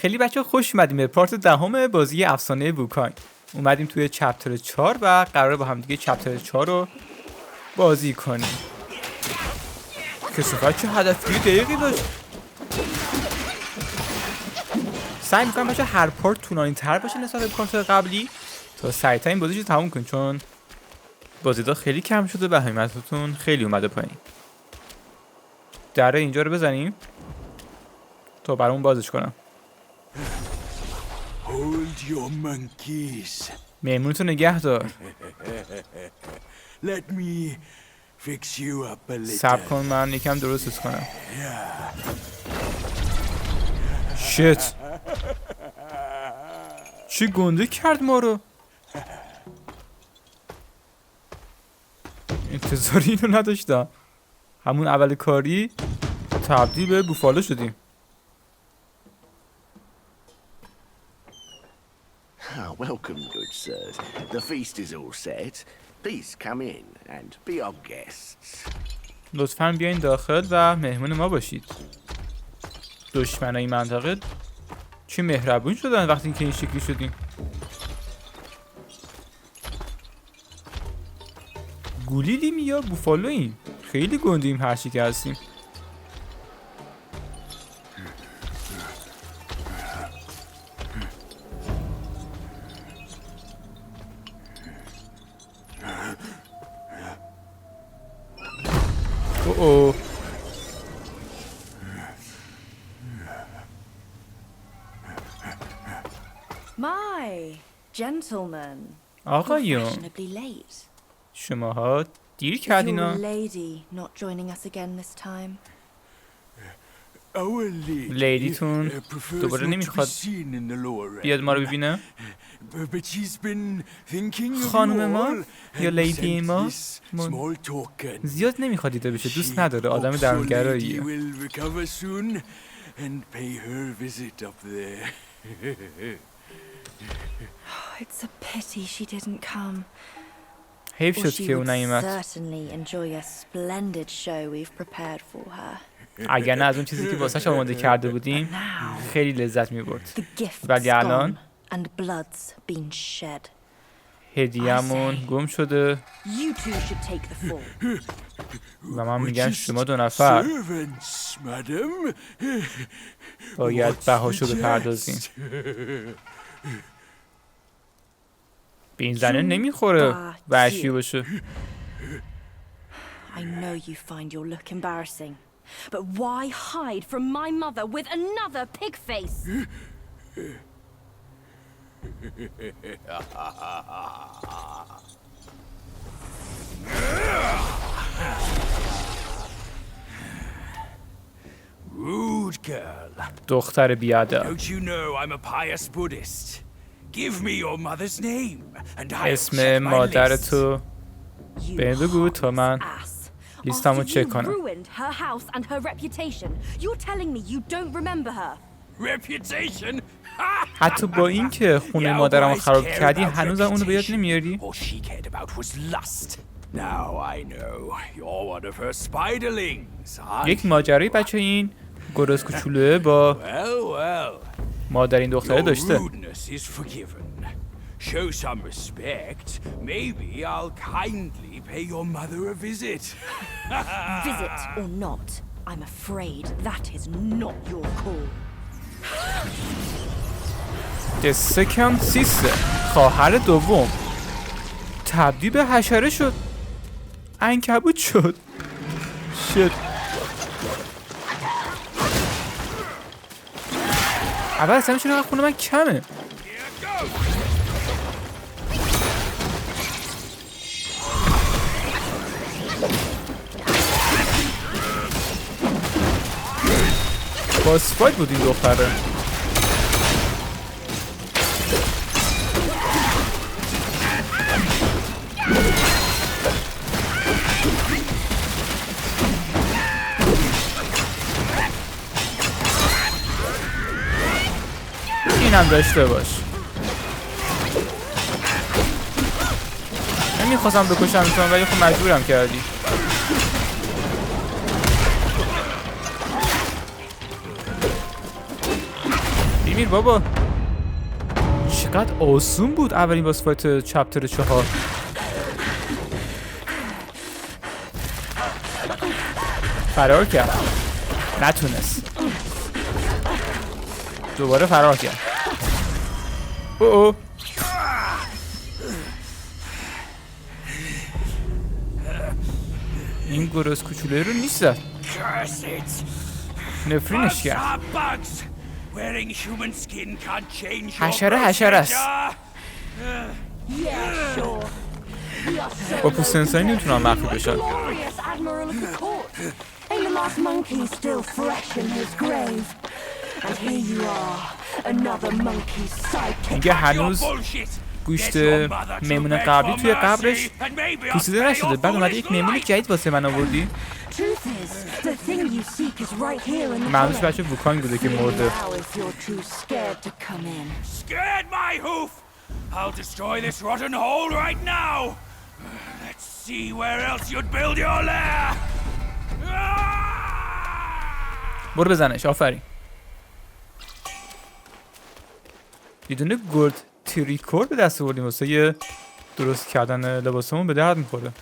خیلی بچه خوش اومدیم به پارت دهم بازی افسانه ووکانگ. اومدیم توی چپتر 4 و قراره با هم دیگه چپتر 4 رو بازی کنیم. کسافت چه هدفی دقیقی داشت. سعی میکنم بچه هر پارت طولانی تر باشه نسبت به پارت قبلی تا سریعتر این بازیش رو تموم کنیم، چون بازیدا خیلی کم شده و همتتون خیلی اومده پایین. در اینجا رو بزنیم تا برامون بازش کنم. Hold your monkeys. میمونتو نگه دار. Let me fix you up a little. صبر کن من یکم درستش کنم. شت، چی گنده کرد ما رو. انتظاری اینو نداشتم. همون اول کاری تبدیل به بوفالو شدیم. Welcome, good sirs. The feast is all set. Please come in and be our guests. لطفاً بیاین داخل و مهمون ما باشید. دشمنای منطقه چه مهربون شدن وقتی که این شکلی شدیم. گولیلیم یا بوفالویم؟ خیلی گندیم هر چی که هستیم. اوه My gentlemen, آقایون، fashionably late. شماها دیر Is your کردینا. lady not joining us again this time? Our lady لیدیتون prefers دوباره not to be نمیخواد seen in the lower بیاد ما رو realm. ببینه. But she's been thinking of you خانم ما all یا and لیدی sent ما this small token. زیاد نمیخواد دیده بشه، دوست نداره، She آدم hopes your lady درونگراییه. will recover soon and pay her visit up there. Oh, it's a pity she didn't come. حیف Or شد she که اون would نیومد. certainly enjoy a splendid show we've prepared for her. اگر نه از اون چیزی که واسش آماده کرده بودیم Now, خیلی لذت میبرد. the gift's ولی الان gone and blood's been shed. هدیه‌مون گم شده You two should take the fall. و من میگم Just شما دو نفر servants, madam. باید What's بهاشو the بپردازین. jest? به این زنه نمیخوره وحشی باشه. I know you find your look embarrassing, but why hide from my mother with another pig face? Rude girl. دختر بیادب. Don't you know I'm a pious Buddhist? Give me your mother's name and I'll اسم check my مادر list. تو You به بگو تا من ass. لیستمو After چک you کنم. ruined her house and her reputation, you're telling me you don't remember her. Reputation? حتی با این که خونه مادرمو خراب کردی هنوزم اونو به یاد نمیاری؟ All she cared about was lust. Now I know you're one of her spiderlings, aren't یک ماجرای بچه این گرز کوچولوه با Well, مادر این دختره your داشته. rudeness is forgiven. Show some respect. Maybe I'll kindly pay your mother a visit. Visit or not, I'm afraid that is not your call. The second sister، خواهر دوم، تبدیل به حشره شد. عنکبوت شد. شد. اول اصلا میشه خونه من کمه. باس فایت بود این دختره. اینم داشته باش. نمیخواستم بکشم تو ولی خب مجبورم کردی. میمیر بابا. چقدر آسون بود اولین باس فایت چپتر 4. فرار کرد. نتونست. دوباره فرار کرد. او این گروز کوچوله رو نیست. Curse it! نفرینش Bugs کرد. are bugs! Wearing human skin can't change your حشره حشره است. procedure. Yeah, sure. We are so با پوست انسانی نمیتونن مخفی بشن. glorious, Admiral of the Court. Ain't the last monkey still fresh in his grave? And here you are, another monkey's sidekick. میگه Your هنوز bullshit. گوشت Get your mother to میمون beg قبلی for توی mercy, قبرش and maybe I'll پوسیده spare نشده. your بعد اومده foolish یک میمون life. جدید واسه من آوردی. Truth is, the thing you seek is right here in the معلومش hollow. بچه ووکانگ بوده که مرده. Now if you're too scared to come in. Scared my hoof! I'll destroy this rotten hole right now! Let's see where else you'd build your lair! برو بزنش. آفرین. یه دونه گلد تریکور به دست آوردیم واسه یه درست کردن لباسمون به درد میخوره.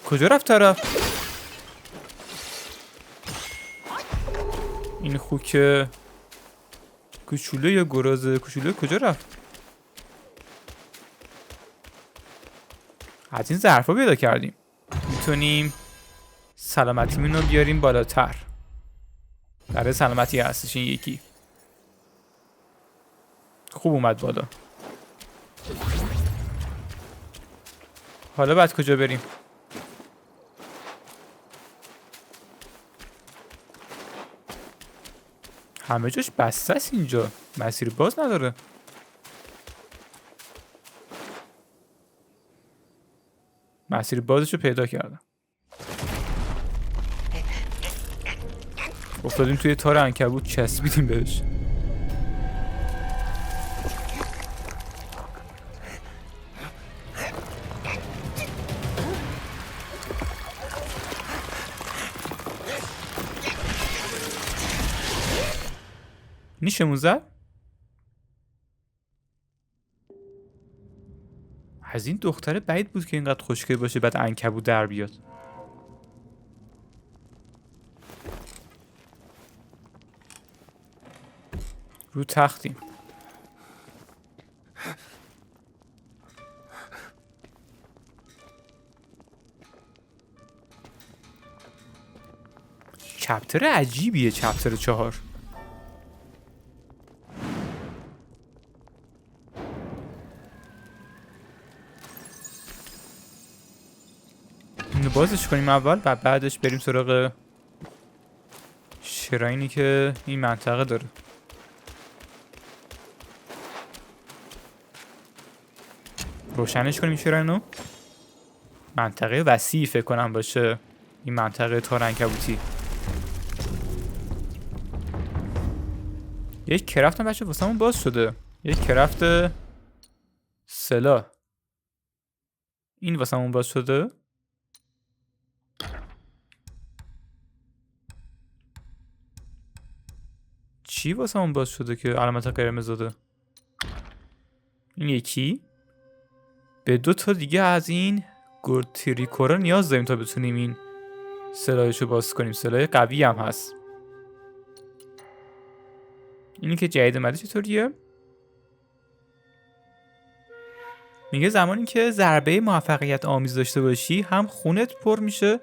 کجا رفت طرف؟ این خوک کوچولو یا گراز کوچولو کجا رفت؟ از این ظرفا پیدا کردیم. میتونیم سلامتیمون رو بیاریم بالاتر. برای سلامتی هستش این یکی. خوب اومد بالا. حالا بعد کجا بریم؟ همه جاش بسته است اینجا. مسیر باز نداره. مسیر بازش رو پیدا کردم. افتادیم توی تار عنکبوت چسبیدیم بهش. نیشمون زد؟ از این دختر بعید بود که اینقدر خوشگل باشه بعد عنکبوت در بیاد. رو تختیم. چپتر عجیبیه چپتر 4. اینو بازش کنیم اول و بعدش بریم سراغ شراینی که این منطقه داره. روشنش کنیم شراینو. منطقه وسیعی فکر کنم باشه این منطقه تار عنکبوتی. یک کرافت هم بچه واسمون باز شده. یک کرافت سلاح. این واسمون باز شده. چی واسمون باز شده که علامت قرمز داده؟ این یکی. به 2 تا دیگه از این گورتریکورا نیاز داریم تا بتونیم این سلاحشو باز کنیم. سلاح قوی هم هست. اینی که جدید اومده چطوریه؟ میگه زمانی که ضربه موفقیت آمیز داشته باشی هم خونت پر میشه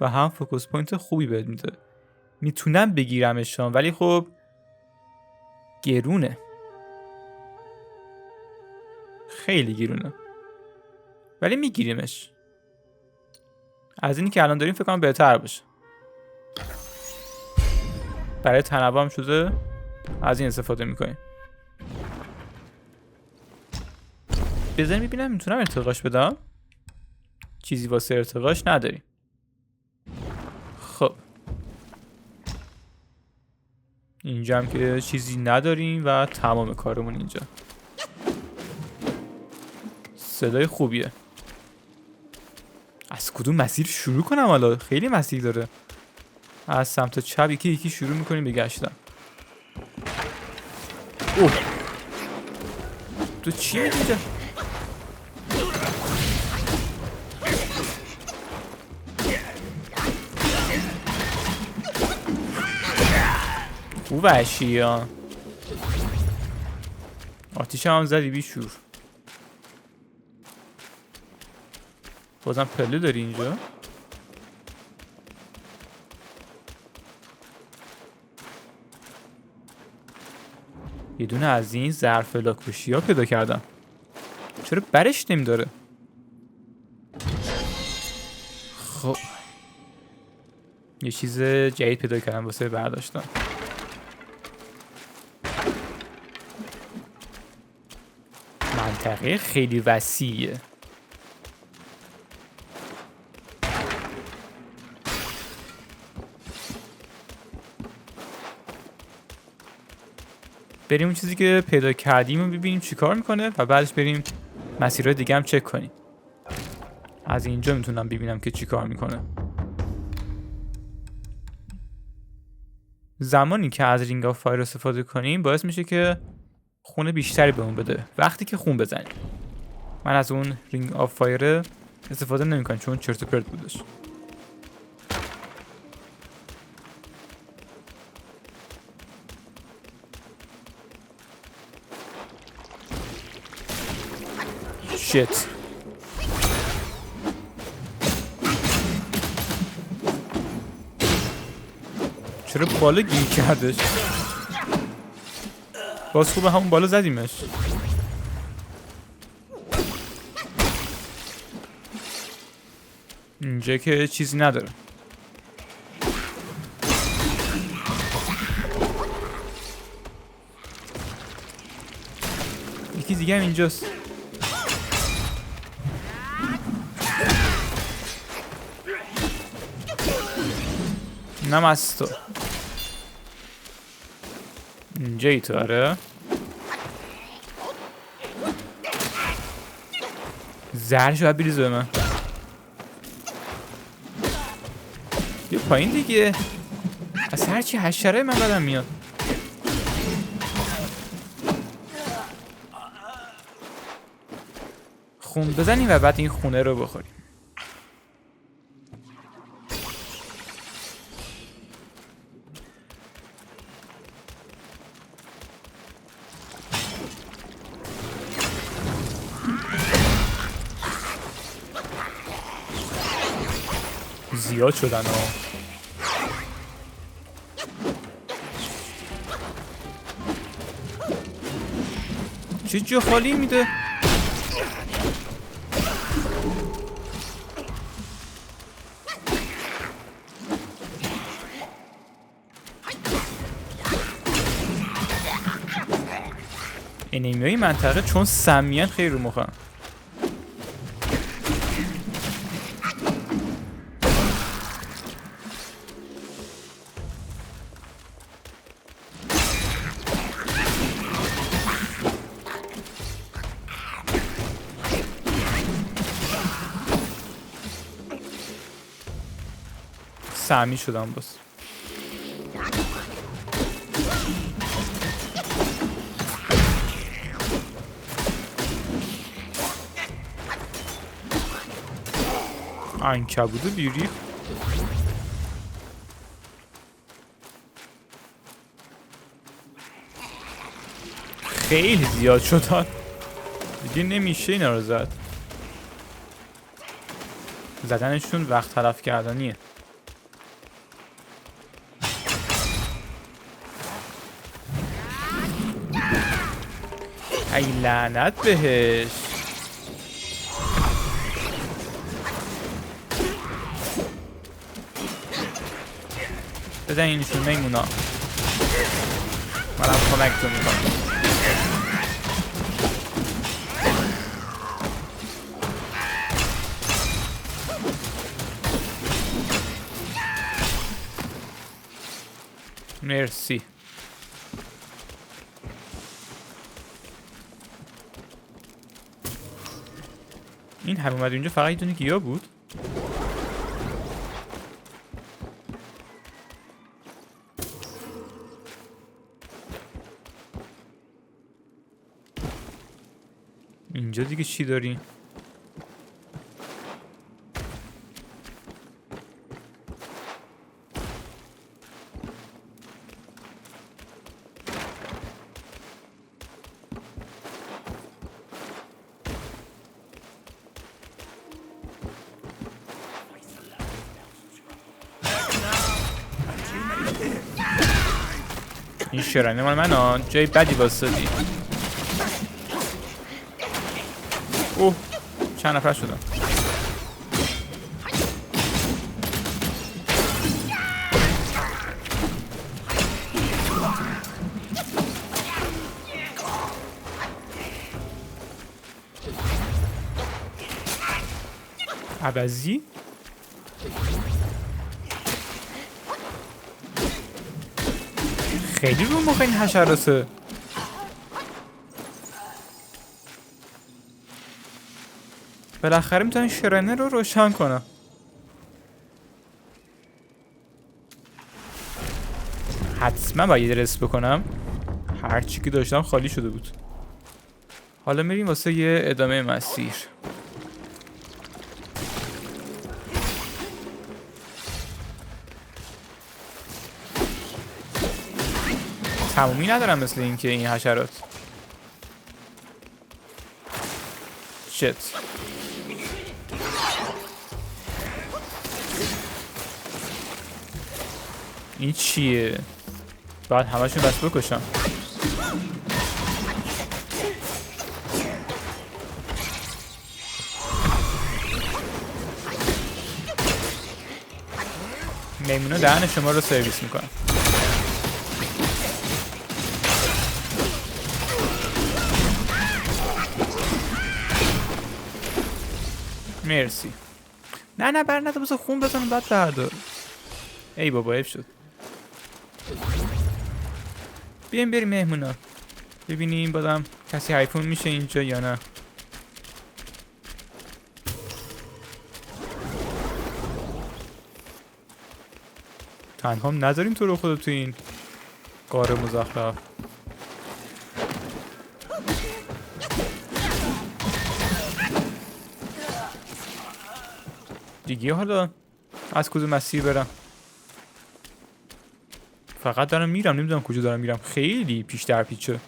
و هم فوکوس پوینت خوبی بهت میده. میتونم بگیرمشان ولی خب گرونه. خیلی گرونه. ولی میگیریمش. از اینی که الان داریم فکر کنم بهتر باشه. برای تنوع هم شده از این استفاده میکنیم. بذاریم ببینم میتونم ارتقاش بدم. چیزی واسه ارتقاش نداریم. خب اینجا هم که چیزی نداریم و تمام کارمون اینجا. صدای خوبیه. از کدوم مسیر شروع کنم حالا؟ خیلی مسیر داره. از سمت چپ یکی یکی شروع میکنیم به گشتن. اوه تو چی میگی اینجا؟ او وحشی ها. آتیش هم زدی بیشور. بازم پله داری اینجا؟ یه دونه از این ظرف لاکوشی ها پیدا کردم. چرا برش نمیداره؟ خب یه چیز جدید پیدا کردم واسه برداشتن. منطقه خیلی وسیعه. بریم اون چیزی که پیدا کردیم و ببینیم چی کار میکنه و بعدش بریم مسیرهای دیگه هم چک کنیم. از اینجا میتونم ببینم که چی کار میکنه. زمانی که از رینگ آف فایر استفاده کنیم باعث میشه که خون بیشتری بهمون بده وقتی که خون بزنیم. من از اون رینگ آف فایر استفاده نمیکنم چون چرت و پرت بودش. شیت. چرا بالا گیر کردش؟ باز خوبه همون بالا زدیمش. اینجا که چیزی نداره. یکی دیگه هم اینجاست. اینم از تو. اینجایی تو آره. زهرش باید بریزه به من. یه پایین دیگه. از هرچی حشره من بدم میاد. خون بزنیم و بعد این خونه رو بخوریم. زیاد شدن ها. چه جا خالی میده؟ انیمیای منطقه چون سمیان خیلی رو مخم. سمی شدم باز. عنکبوت بیری خیلی زیاد شدن دیگه. نمیشه اینا رو زد. زدنشون وقت تلف کردنیه. ای لعنت بهش. بزن اینشون میمونا. منم کمکتون میکنم. مرسی. این هم اومد اینجا فقط یه دونه گیا بود. اینجا دیگه چی داریم؟ این شرانه مال من جای بدی واسدی. اوه چند نفر شدن. عبزی خیلی رو موقع این حشراته. بالاخره میتونم شرانه رو روشن کنم. حتما باید رس بکنم. هرچی که داشتم خالی شده بود. حالا میریم واسه یه ادامه مسیر. تمومی ندارم مثل اینکه این حشرات. شت. این چیه؟ باید همشون بس بکشم. میمونا دهن شما رو سرویس میکنم. مرسی. نه بر نده بسه خون بزنم بعد بردار. ای بابا حیف شد. بیایم بریم مهمونا ببینیم بازم کسی حیفون میشه اینجا یا نه. تنها هم نذاریم تو رو خدا تو این غار مزخرف. دیگه حالا از کدوم مسیر برم؟ فقط دارم میرم نمیدونم کجا دارم میرم. خیلی پیش در پیچه.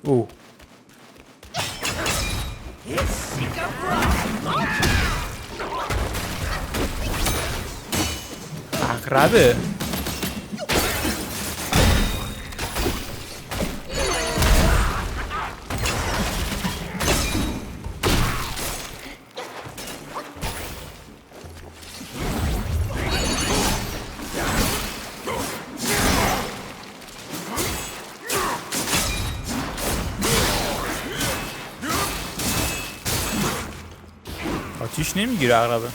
اوه عقربه. آتیش نمیگیره عقربه.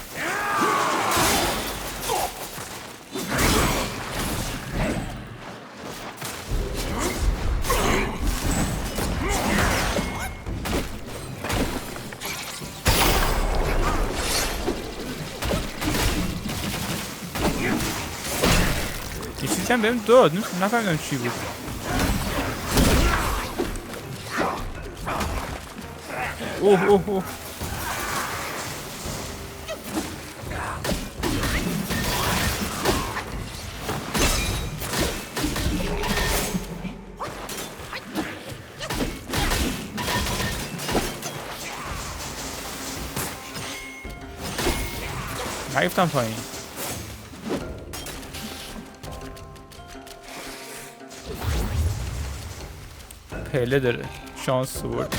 یه چیزی هم بهم داد نفهمیدم چی بود. اوه نیفتم پایین. پله داره شانس برد.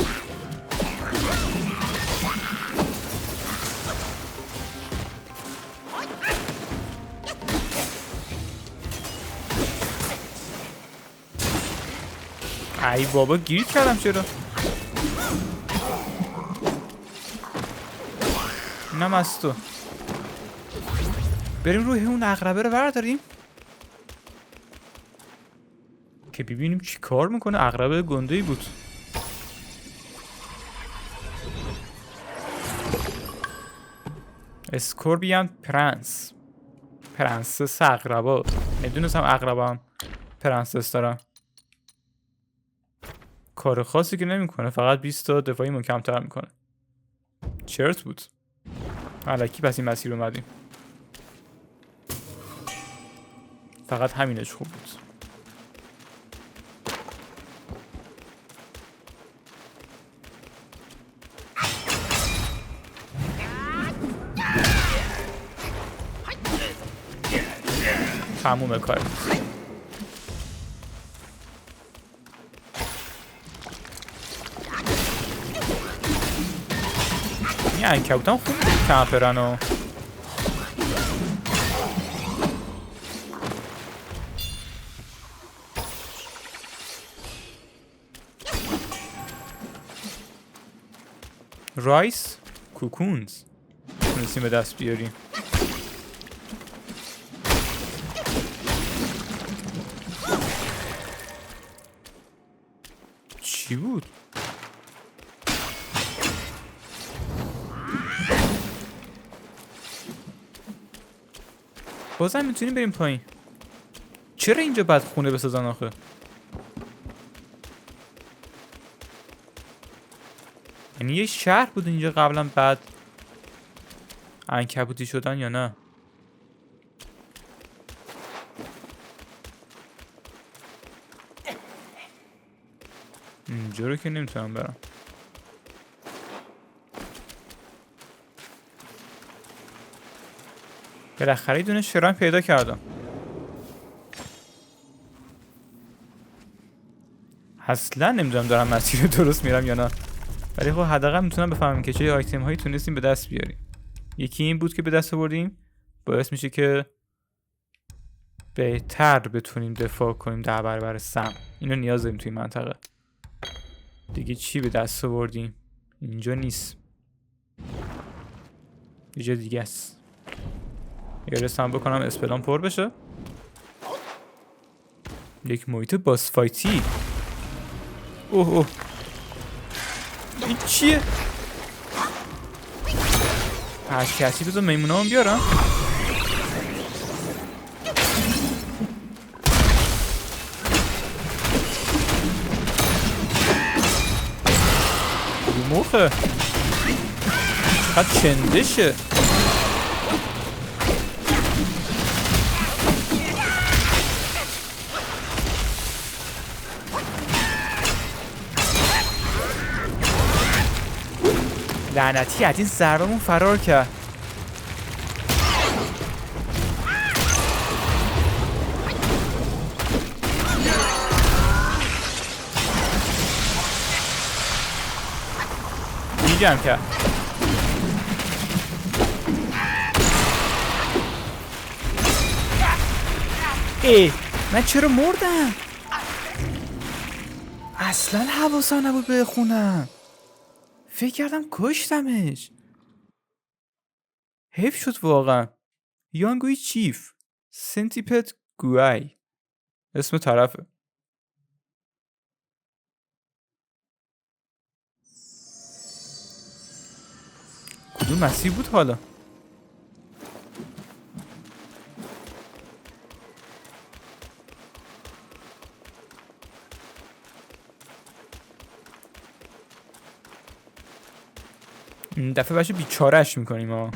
ای بابا گیر کردم چرا؟ اینم از تو. بریم روی اون عقربه رو برداریم که ببینیم چی کار میکنه. عقربه گنده‌ای بود. اسکورپیون پرنسس عقربا. میدونستم عقربا هم پرنسس دارم. کار خاصی که نمیکنه، فقط 20 تا دفاعی ما کمتر میکنه. چرت بود. الکی پس این مسیر اومدیم. فقط همینش خوب بود. تموم کار. این عنکبوت هم خوب کمپرن و رایس کوکونز تونستیم به دست بیاریم. چی بود؟ بازم میتونیم بریم پایین. چرا اینجا بد خونه بسازن آخه؟ یعنی یه شهر بود اینجا قبلا بعد عنکبوتی شدن یا نه؟ اینجا رو که نمیتونم برم. بالاخره یه دونه شراین پیدا کردم. اصلا نمیدونم دارم مسیر درست میرم یا نه، ولی خب حداقل میتونم بفهمم که چه آیتم هایی تونستیم به دست بیاریم. یکی این بود که به دست آوردیم باعث میشه که بهتر بتونیم دفاع کنیم در برابر سم. اینو نیاز داریم توی منطقه. دیگه چی به دست آوردیم؟ اینجا نیست، یه جا دیگه است. یه رسم بکنم اسپلان پر بشه. یک محیط باس فایتی. اوه این چیه؟ هر کسی بذار میمونه هم بیارم. رو مخه چقدر چندشه. لعنتی از این ضربمون فرار کرد. میگم که من چرا مردم؟ اصلا حواسم نبود بخونم. فکر کردم کشتمش. حیف شد واقعا. یانگوی چیف سنتیپت گوای اسم طرفه. کدوم مسیر بود حالا؟ این دفعه بچه بیچارهش میکنیم ها.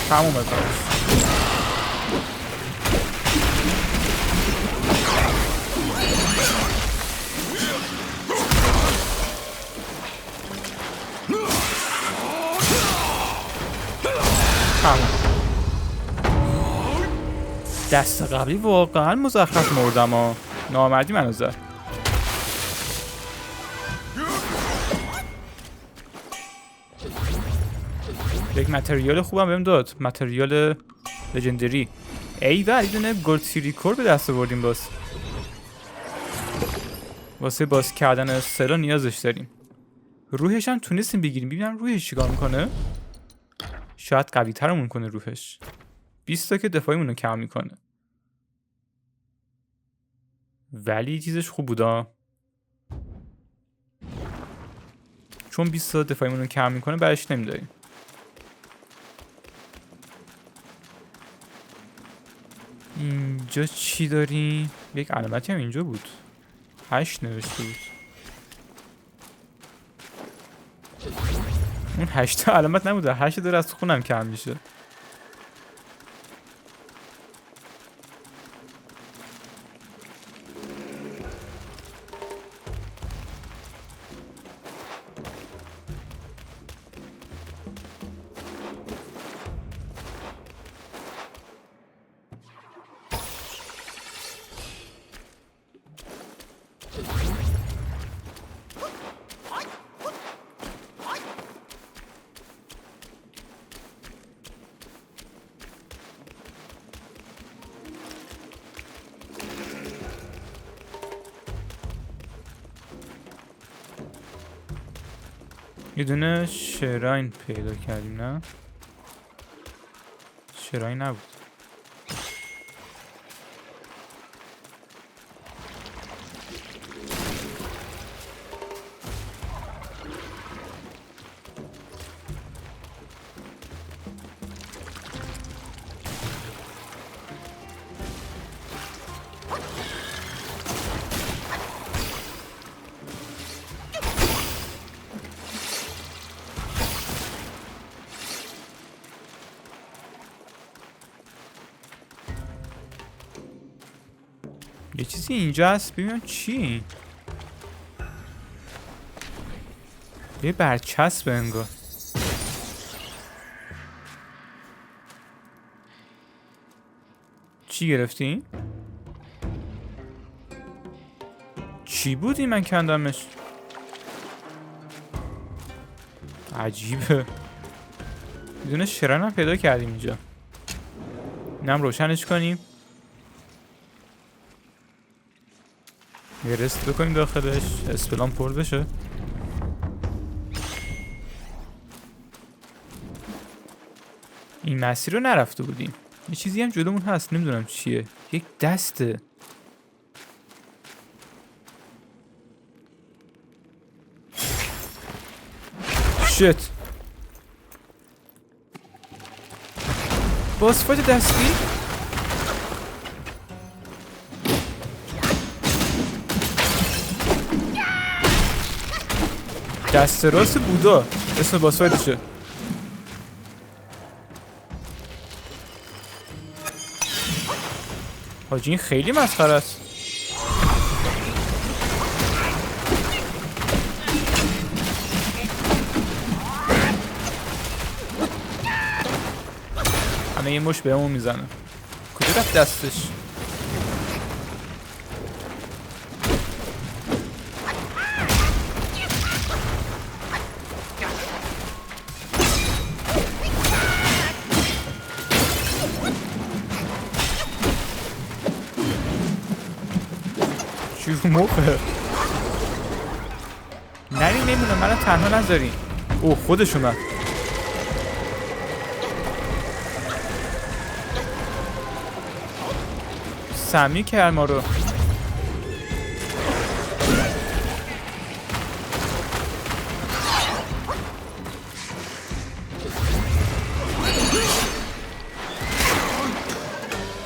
تمومه کارش. تموم. دست قبلی واقعا مزخرف مردم ها. نامردی منو زد. یک متریال خوبم بهم داد. متریال لژندری. ای ولی دونه گلد سیریکور به دست آوردیم باز. واسه باز کردن سلا نیازش داریم. روحش هم تونستیم بگیریم. ببینم روحش چیکار میکنه. شاید قوی ترمون کنه روحش. 20 تا که دفاعیمون رو کم میکنه. ولی چیزش خوب بودا. چون 20 تا دفاعیمون رو کم میکنه برش نمیداریم. اینجا چی داریم؟ یک علامتی هم اینجا بود. 8 نوشته بود. اون 8 تا علامت نبوده. 8 داره از خونم کم میشه. یه دونه شراین پیدا کردیم نه؟ شراین نبود. یه چیزی اینجا هست ببینم چی؟ یه برچسب انگار. چی گرفتی؟ چی بودی من کندمش؟ عجیبه. یه دونه شراین هم پیدا کردیم اینجا. اینم روشنش کنیم. یه رست بکنیم داخلش. اسپلان پر بشه. این مسیر رو نرفته بودیم. یه چیزی هم جلومون هست نمیدونم چیه. یک دسته. شت. باز فایت دستی؟ دست راست بودا اسم باس فایتشه. حاجی این خیلی مسخره است. همه یه مش بهمون میزنه. کجا رفت دستش؟ چی موقع نری نمیدونم منو تنها نذاری. اوه خودش اومد. سمی کرد ما رو.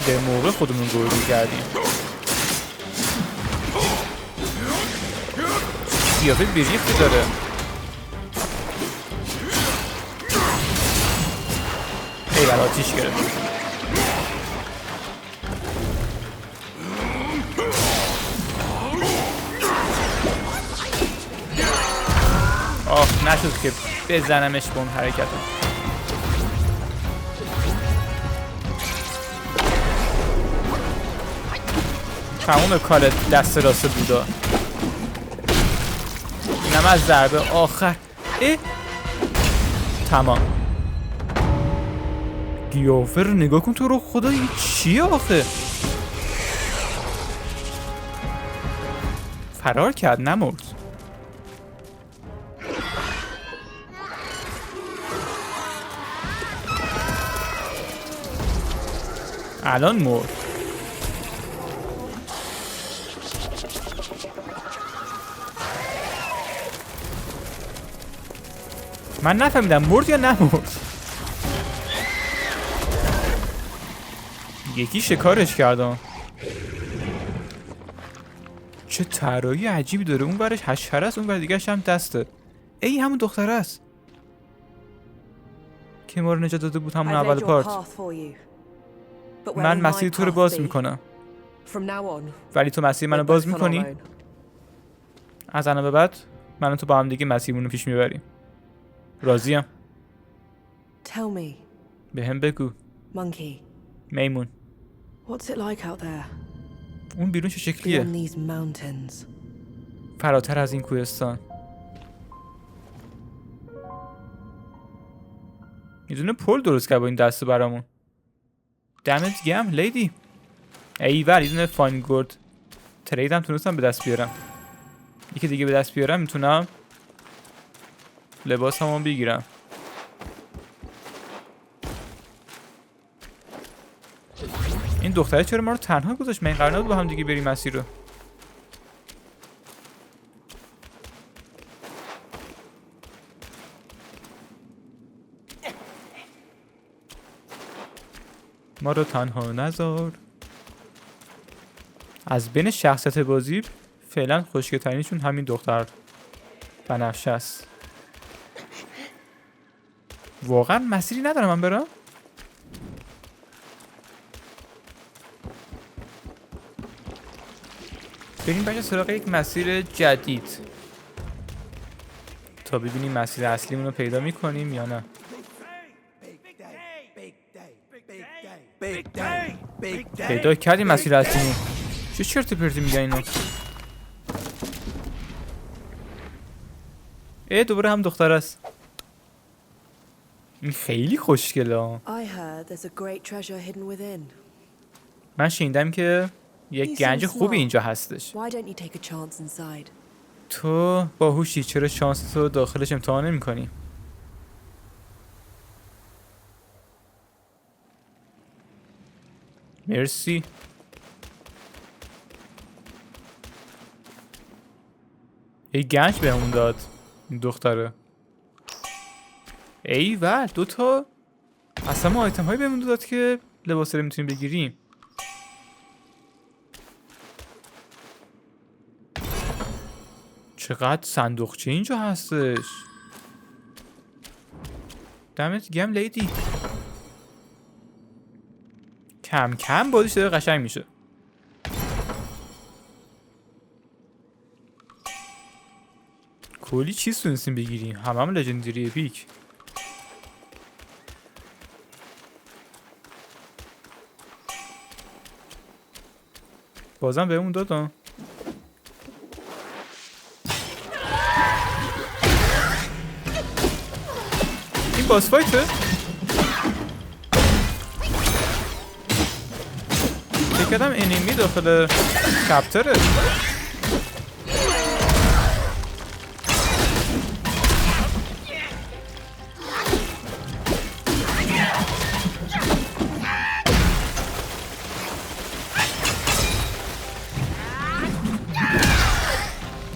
به موقع خودمون گروگی کردیم. قیافه بیریختی داره. ایول آتیش گرفت. آه نشد که بزنمش به اون حرکت. تموم کار دست راست بودا. اینم از ضربه آخر. تمام. قیافه رو نگاه کن تو رو خدا. این چیه آخه؟ فرار کرد نمرد. الان مرد. من نفهمیدم مرد یا نمرد. یکی شکارش کردم. چه طراحی عجیبی داره. اون برش حشره است، اون بر دیگرش هم دسته. ای همون دختره است که ما رو نجات داده بود همون اول پارت. من مسیر تو رو باز میکنم ولی تو مسیر منو باز میکنی. از الان به بعد من و تو با هم دیگه مسیرمون رو پیش میبریم. راضیم. به هم بگو میمون. اون بیرون چه شکلیه؟ فراتر از این کوهستان. یه دونه پل درست کرد با این دسته برامون. دمت گرم لیدی. ایول یه دونه فاین گورد ترید هم تونستم به دست بیارم. یکی دیگه به دست بیارم میتونم لباس همون بگیرم. این دختره چرا ما رو تنها گذاشت؟ من قرار نبود با هم دیگه بریم مسیر رو. ما رو تنها نذار. از بین شخصیت بازی فعلا خوشگل ترینشون همین دختر بنفشه است. واقعا مسیری ندارم من برم. بریم بچه سراغ یک مسیر جدید تا ببینیم مسیر اصلیمون رو پیدا میکنیم یا نه. پیدا کردیم مسیر اصلیمون. چه چرت و پرتی میگن اینا؟ دوباره هم دختر است. این خیلی خوشگله. من شنیدم که یک گنج خوبی اینجا هستش. تو باهوشی، چرا شانس تو داخلش امتحان نمی کنی؟ مرسی. یک گنج بهمون داد این دختره. ایول دوتا اصلا ما آیتم هایی بهمون داد که لباس رو میتونیم بگیریم. چقدر صندوقچه اینجا هستش. دمت گرم لیدی. کم کم بازیش داره قشنگ میشه. کلی چیز تونستیم بگیریم. هم لژندری اپیک. بازم بهمون دادم. این باس فایته؟ فکر کردم انیمی داخل کپتره.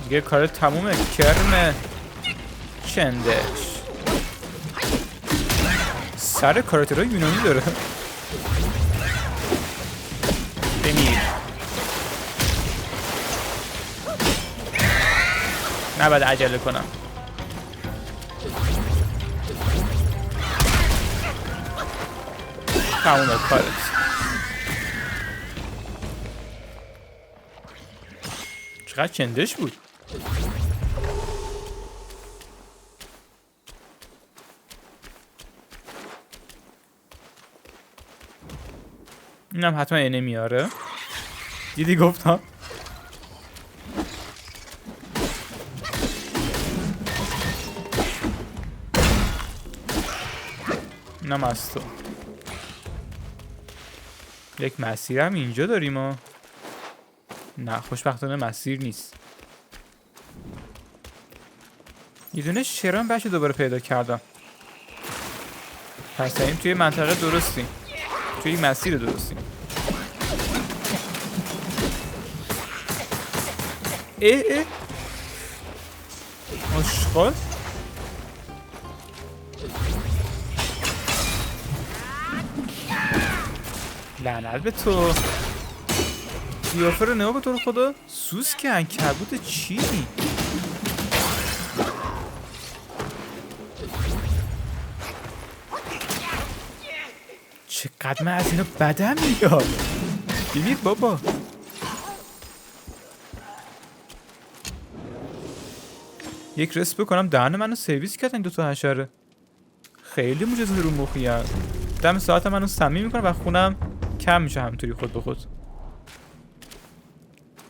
دیگه کار تمومه. کرم چندش سر کاراکترهای یونانی داره. بمیر. نباید عجله کنم. تمومه کارت. چقدر چندش بود. اینم حتما نمیاره. دیدی گفتم. اینم از تو. یک مسیر هم اینجا داریم ها. نه خوشبختانه مسیر نیست. یه دونه شرم بشه دوباره پیدا کردم. پس داریم توی منطقه درستی، توی مسیر درستی. اه مشغل لعنت به تو. قیافه رو نگاه به تو رو خدا. سوسک عنکبوت چی؟ چقدر من از اینا بدم میاد. ببین بابا. یک رست بکنم دهن منو سرویس کردن این دوتا حشره. خیلی مجزه رو مخی هست. دم ساعت منو سمی میکنه و خونم کم میشه همینطوری خود به خود.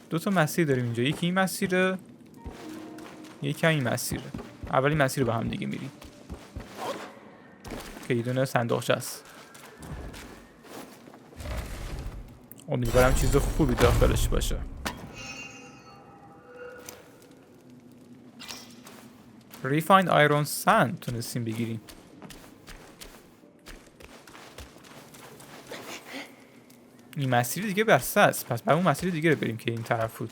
دوتا مسیر داریم اینجا. یکی این مسیره، یکی این مسیره. اولی مسیر با هم دیگه میریم که یه دونه صندوقچه است. امیدوارم چیز خوبی داخلش باشه. Refined Iron Sand تونستیم بگیریم. این مسیر دیگه بسته است. پس باید اون مسیر دیگه رو بریم که این طرف بود.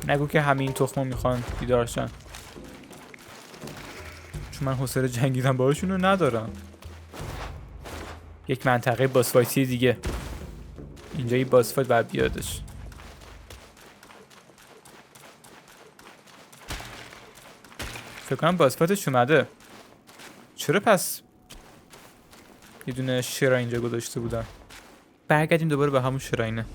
نگو که همین تخمو میخوان بیدارشن، چون من حوصله جنگیدن باهاشون رو ندارم. یک منطقه باس فایتی دیگه. اینجا یه باس فایت باید بیادش. فکر کنم باس فایتش اومده. چرا پس یه دونه شراین اینجا گذاشته بودن؟ برگردیم دوباره به همون شراینه.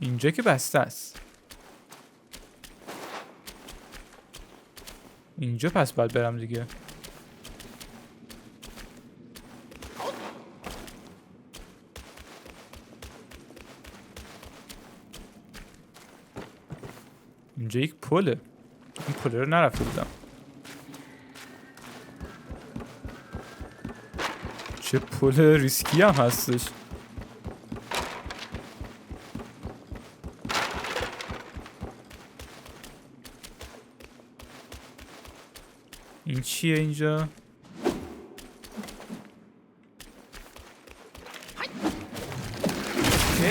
اینجا که بسته است. اینجا پس باید برم دیگه. اینجا یک پله. این پله رو نرفته بودم. چه پل ریسکی هم هستش. این چیه اینجا؟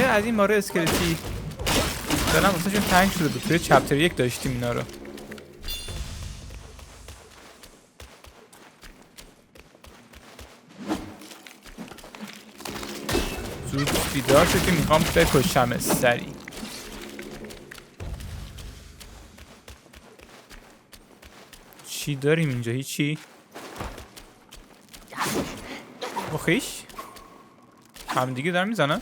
از این ماره اسکلتی دارم واسه شون تنگ شده بود. توی چپتر 1 داشتیم اینا رو. زود بیدار شد که میخوام بکشم سری. چی داریم اینجا؟ هیچی؟ بخیش؟ هم دیگه دارم میزنم؟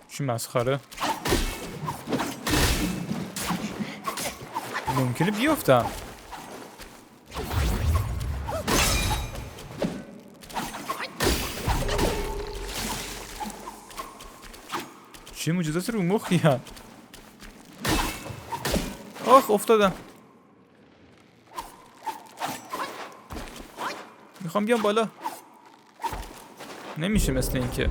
چی مسخره؟ ممکنه بیفتم. چی موجودات رو مخی هم؟ آخ افتادم. میخوام بیام بالا. نمیشه مثل این که.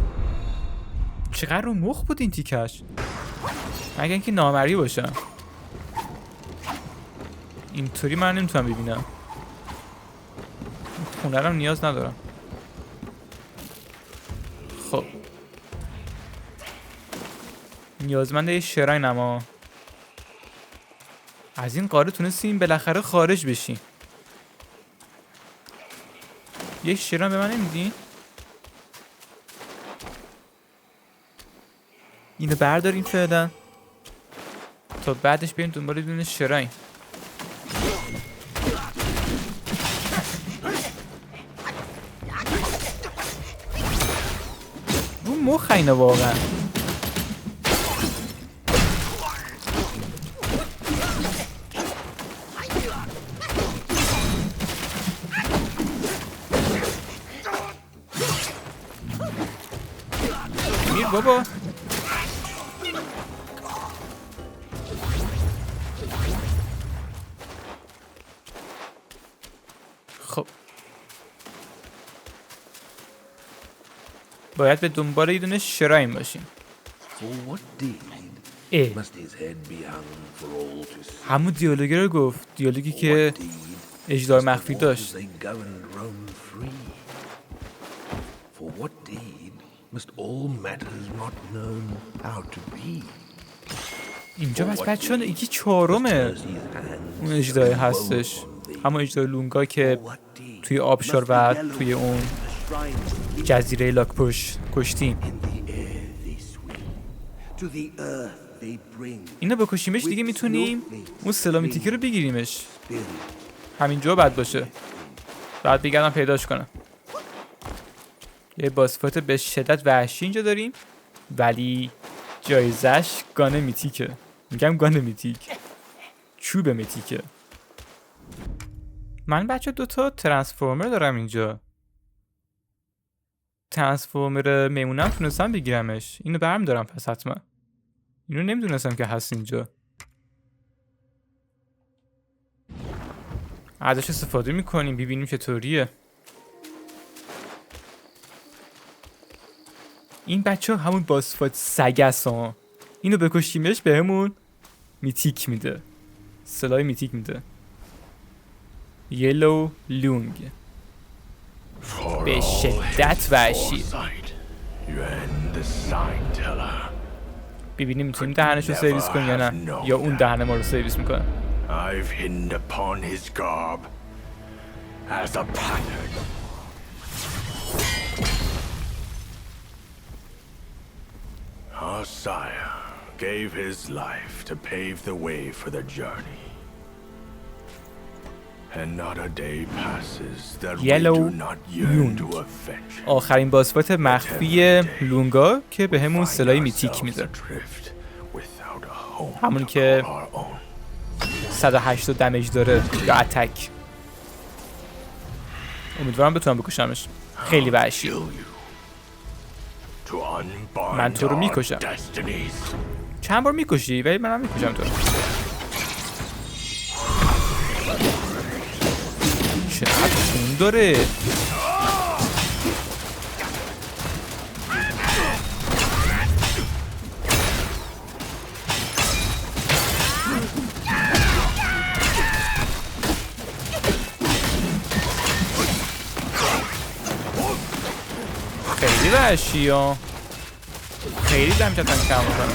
چقدر رو مخ بود این تیکش. مگه اینکه نامری باشم. اینطوری من نمیتونم ببینم. خونه رو نیاز ندارم. خب نیازمنده یه شراین. اما از این قاره تونستیم بالاخره خارج بشیم. یه شراین به من نمیدین؟ اینو برداریم فعلا تا بعدش بریم دنبال دونه شراین. رو مخ اینه واقعا. میر بابا خب باید به دنبال یه دونه شراین باشیم. For what deed اه must his head be hung for all to see? همون دیالوگی رو گفت، دیالوگی که What deed اژدهای must مخفی the ones داشت. they governed roam free? For what deed must all matters not known how to be? اینجا بس بچه ها یکی چهارمه اون اژدهای هستش، همون اژدهای لونگا که توی آبشار و توی اون جزیره لاکپوش کشتیم. اینو بکشیمش دیگه میتونیم اون سلامیتیکی رو بگیریمش. همینجا باید باشه، بعد بگردم پیداش کنم. یه باسفات به شدت وحشی اینجا داریم ولی جایزش گانه میتیکه. میگم گانه میتیک، چوب میتیکه. من بچه دوتا ترانسفورمر دارم اینجا. ترانسفورمر میمونم تونستم بگیرمش، اینو برم دارم پس حتما. اینو نمیدونستم که هست اینجا. ازش استفاده میکنیم ببینیم چطوریه. این بچه ها همون باسفات سگس ها، اینو بکشیمش به همون میتیک میده، سلاح میتیک میده. یلو لونگ به شدت وحشی. ببینیم میتونیم دهنش رو سرویس کنیم یا نه، یا اون دهن ما رو سرویس میکنه. I've hidden upon his garb as a pattern. Our sire gave his life to pave the way for the journey. And not a day passes that we Yellow do not yearn to Lung. avenge. آخرین باسفات مخفی لونگا که به همون سلاح میتیک میده، همون که 180 دمیج داره یا اتک. امیدوارم بتونم بکشمش، خیلی وحشی. من تو رو میکشم. چند بار میکشی ولی منم میکشم تو رو. چقدر خون داره. خیلی وحشی ها، خیلی دمجتن کم میکنه.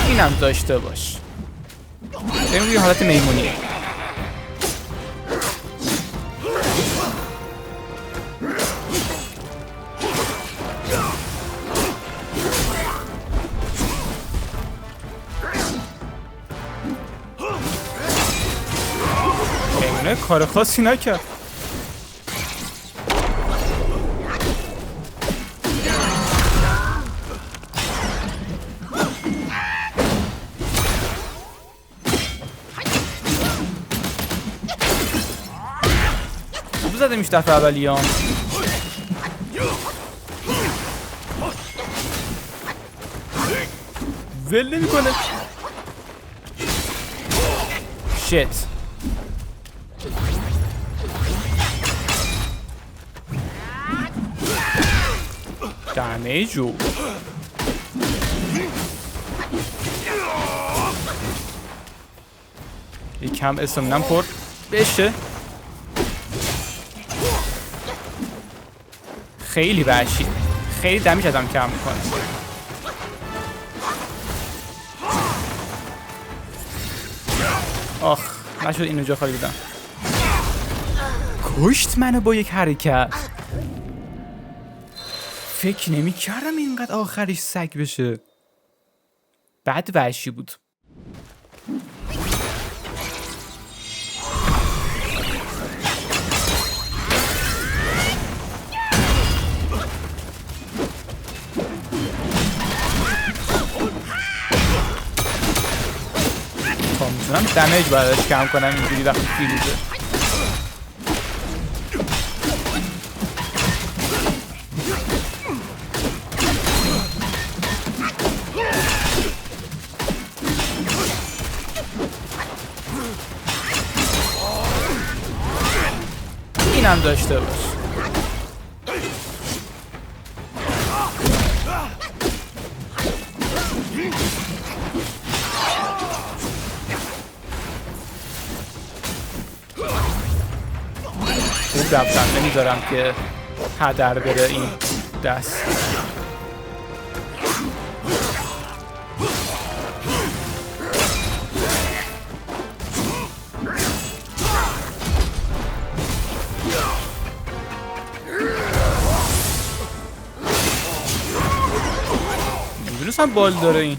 اینم داشته باش. بریم روی حالت میمونی. میمونه کار خاصی نکرد. زده میشه دفعه اولیان. ول نمیکنه. شت. دمیجو یکم استمنم پر بشه. خیلی وحشی، خیلی دمیج ازم کم میکنه. آخ نشد اینو جا خالی بدم. کشت منو با یک حرکت. فکر نمی کردم اینقدر آخرش سگ بشه. بعد وحشی بود. تا میتونم دمیج برداشت کم کنم اینجوری وقتی فیروزه. اینم داشته باش. خوب رفتم، نمیذارم که هدر بره این دست. نمیدونستم بال داره این.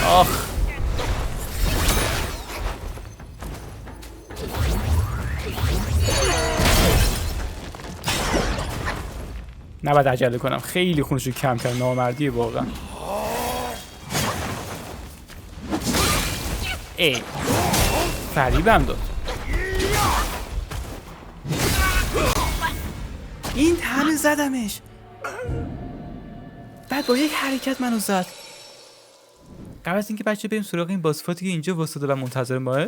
آخ نباید عجله کنم، خیلی خونشو کم کرد، نامردیه واقعا. ای فریبم داد. این همه زدمش، بعد با یک حرکت منو زد. قبل از اینکه بچه بریم سراغ این باسفاتی که اینجا واسطه و منتظر ماه،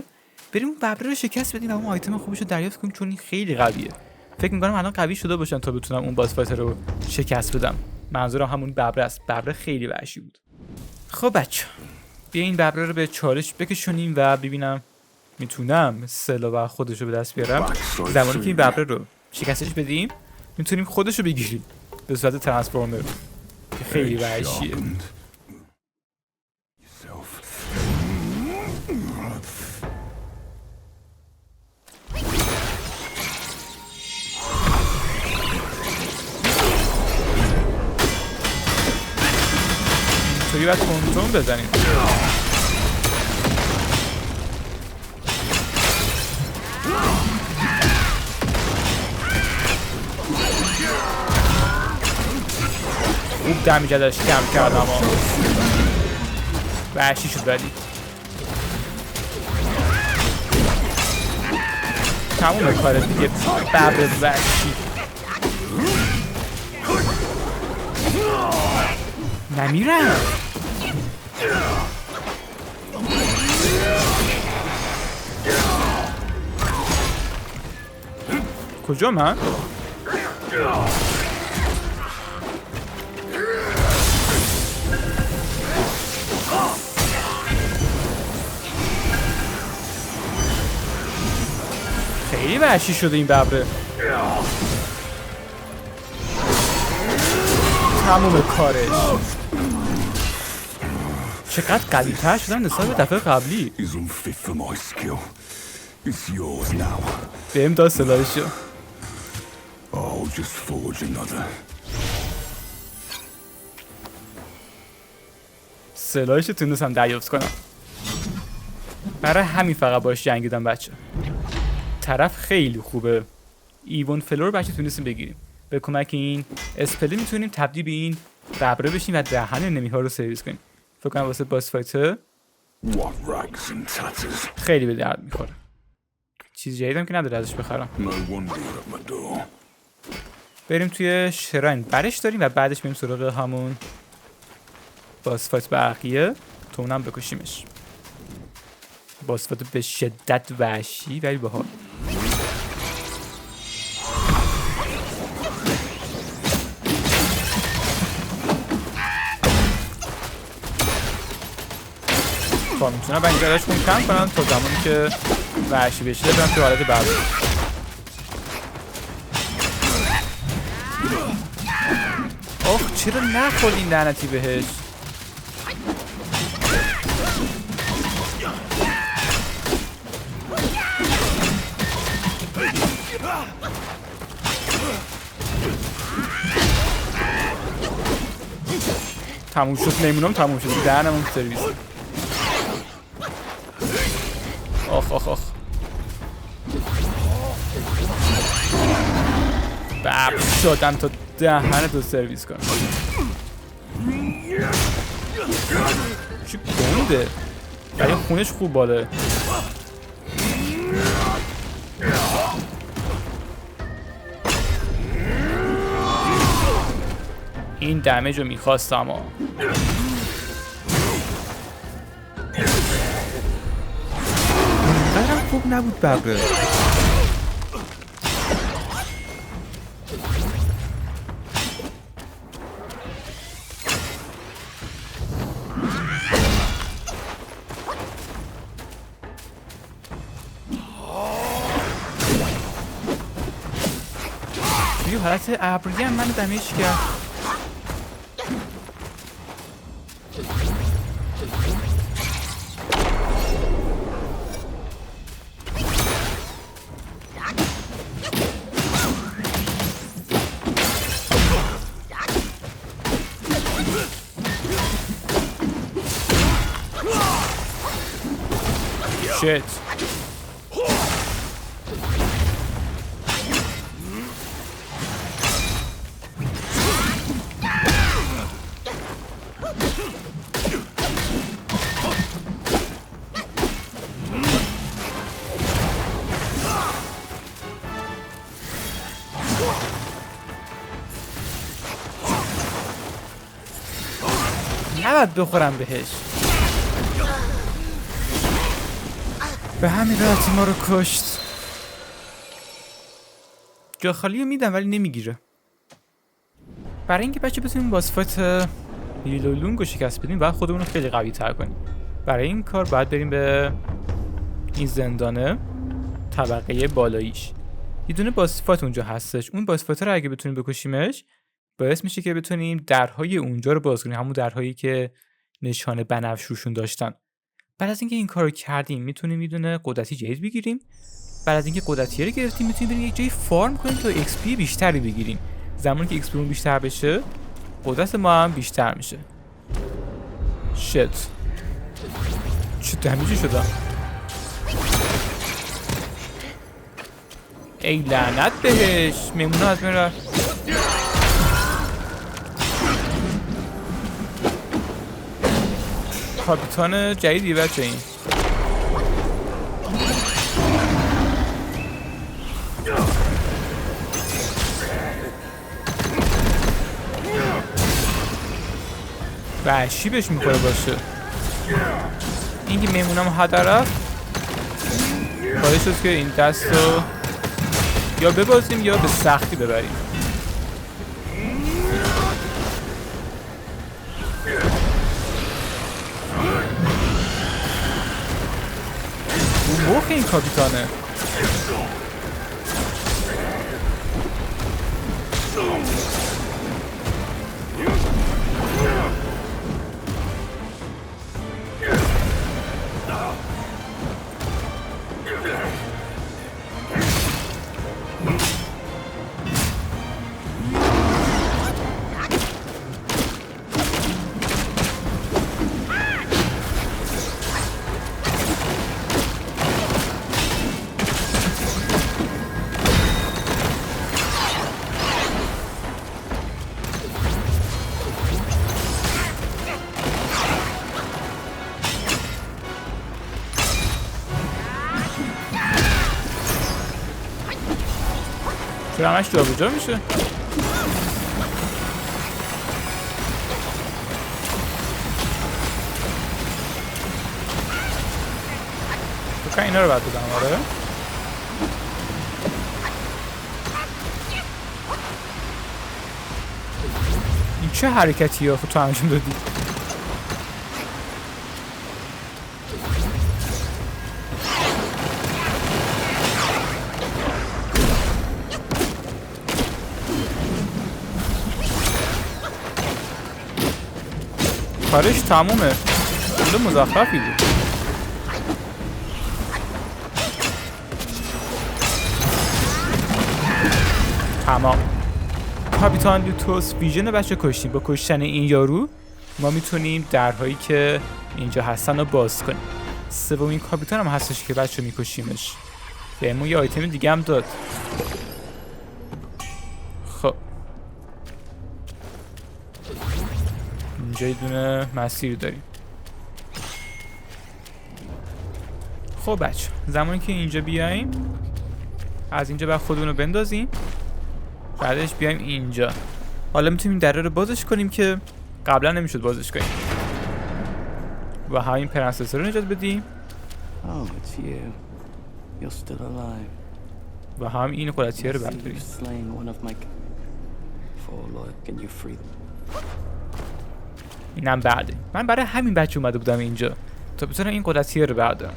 بریم اون ببره رو شکست بدیم و اون آیتم خوبش رو دریافت کنیم، چون این خیلی قویه. فکر می‌کنم الان قوی شده باشم تا بتونم اون باسفات رو شکست بدم. منظورم همون ببره است. ببره خیلی وحشی بود. خب بچه بیا این ببره رو به چالش بکشونیم و ببینم میتونم سلا و خودش رو به دست بیارم. زمانی که این ببره رو شکستش بدیم میتونیم خودش رو بگیریم به صورت ترانسفورمر که خیلی وحشیه. توی باید تون بزنیم. خوب دمیج ازش کم کردم ها. وحشی شد ولی تموم کاره دیگه. ببر وحشی نمیرم. کجا من؟ خیلی وحشی شده این ببره. تموم کارش. چقدر قوی تر شدن نسبت به دفعه قبلی. بهم داد سلاحشو. سلاحشو تونستم دریافت کنم. برای همین فقط باش جنگیدم بچه. طرف خیلی خوبه. ایوون فلور بچه تونستیم بگیریم. به کمک این اسپلی میتونیم تبدیل به این ببره بشیم و دهن نمیها رو سرویس کنیم. فکر کنم واسه باس فایتر خیلی به درد میخوره. چیز جدیدم که نداره ازش بخرم. بریم توی شراین برش داریم و بعدش بریم سراغ همون باس فایت بقیه تا اونم بکشیمش. باس فایت به شدت وحشی ولی باحال. میتونم با اینجا ازش کم کنم تا زمانی که وحشی بشه برم توی حالت ببر. آخ چرا نخورد این لعنتی بهش. تموم شد میمونم، تموم شد دهنمون سرویس. آخ آخ آخ بب شدم تا دهنتو سرویس کنم. چی گنده ولی خونش خوب باله. این دمیج رو میخواست اما اینقدرم خوب نبود بقیه. توی حالت ابری هم من دمیج کرد. Shit. نباید بخورم بهش. به همین راحتی ما رو کشت. جا خالی رو میدم ولی نمیگیره. برای اینکه بچه بتونیم باسفات لیلولونگ رو شکست بدیم باید خودمون رو خیلی قوی تر کنیم. برای این کار باید بریم به این زندانه طبقه بالاییش. یه دونه باسفات اونجا هستش. اون باسفات رو اگه بتونیم بکشیمش باعث میشه که بتونیم درهای اونجا رو باز کنیم، همون درهایی که نشانه بنفش روشون داشتن. بعد از اینکه این کارو کردیم میتونیم یه دونه قدرتی جدید بگیریم. بعد از اینکه قدرتی رو گرفتیم میتونیم بریم یک جایی فارم کنیم تا ایکس پی بیشتری بگیریم. زمانی که ایکس پی بیشتر بشه قدرت ما هم بیشتر میشه. شت چه دمیجی شدم. ای لعنت بهش. میمونه از من رفت. کاپیتان جدیدی بچه این. وحشی بهش میخوره باشه. این که میمونم هدر رفت باعث شد که این دست رو یا ببازیم یا به سختی ببریم. اون این کاپیتانه. چرا همش جابجا میشه؟ تو که اینا رو باید بدم. آره این چه حرکتی ها تو انجام دادی؟ کارش تمومه. خیلی مزخرفی بود. تمام. کاپیتان لوتوس ویژن بچه کشتیم. با کشتن این یارو ما میتونیم درهایی که اینجا هستن رو باز کنیم. سومین کاپیتان هم هستش که بچه میکشیمش. بهمون یه آیتم دیگه هم داد. خب اینجا یه دونه مسیر داریم. خب بچه زمانی که اینجا بیاییم از اینجا بعد خودمون رو بندازیم. بعدش بیایم اینجا حالا میتونیم دره رو بازش کنیم که قبلا نمیشد بازش کنیم و همین پرنسس رو نجات بدیم Oh, it's you. You're still alive. و هم این قدرتیه رو See, برداریم. you've slain one of my Forlock. Can you free them? اینم بعده. من برای همین بچه اومده بودم اینجا تا بتونم این قدرتیه رو بردارم.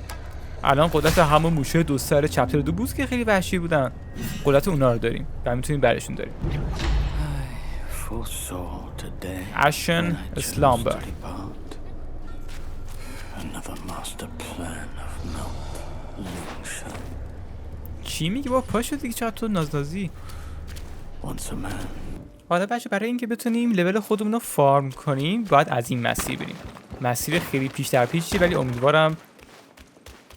الان قدرت همون موشه دو سر چپتر 2 بوس که خیلی وحشی بودن قدرت اونا رو dاریم و میتونیم برشون داریم. Foresaw today. Ashen when I chose slumber. to depart. Another master plan of Mount Lingshan. چی میگی با پاشو دیگه چقدر تو نازنازی. Once a man. حالا بچه برای اینکه بتونیم لول خودمون رو فارم کنیم باید از این مسیر بریم. مسیر خیلی پیش در پیشی ولی امیدوارم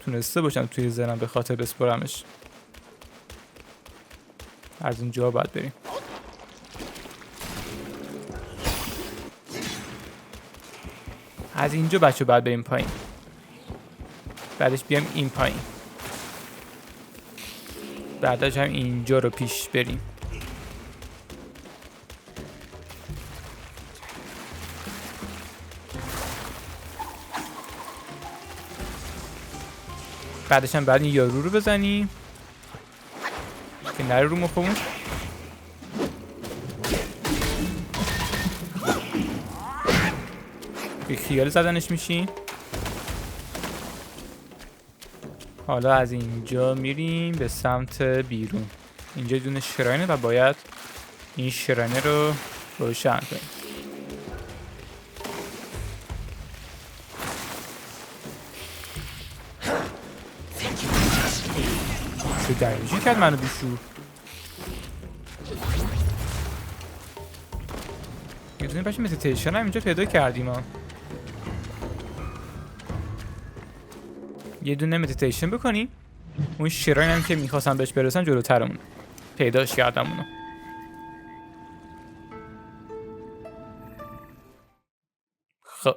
تونسته باشم توی ذهنم به خاطر بسپرمش. از اونجا باید بریم. از اینجا بچه باید بریم پایین. بعدش بیام این پایین. بعدش هم اینجا رو پیش بریم. بعدش هم بعد این یارو رو بزنیم که نره رو مخمون. بی خیال زدنش میشیم. حالا از اینجا میریم به سمت بیرون. اینجا دونه شراینه و باید این شراینه رو روشن کنیم. چه درجی کرد منو بیشور. یه دونه بچه مدیتیشن هم اینجا پیدا کردیم ها. یه دونه مدیتیشن بکنیم. اون شراین هم که میخواستم بهش برسن جلوترمون پیداش کردم اونو. خب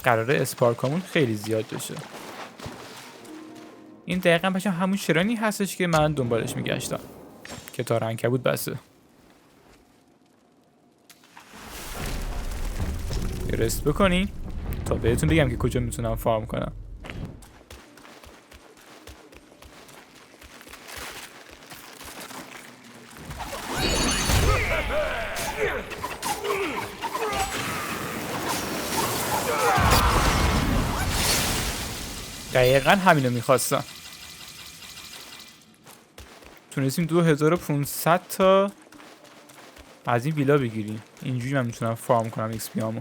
قراره اسپارکامون خیلی زیاد بشه. این دقیقا بچه همون شراینی هستش که من دنبالش میگشتم که تار عنکبوت بسته. رست بکنیم تا بهتون بگم که کجا میتونم فارم کنم. دقیقا همینو میخواستم. تونستیم 2500 تا از این ویلا بگیریم. اینجوری من میتونم فارم کنم ایکس پی هامو.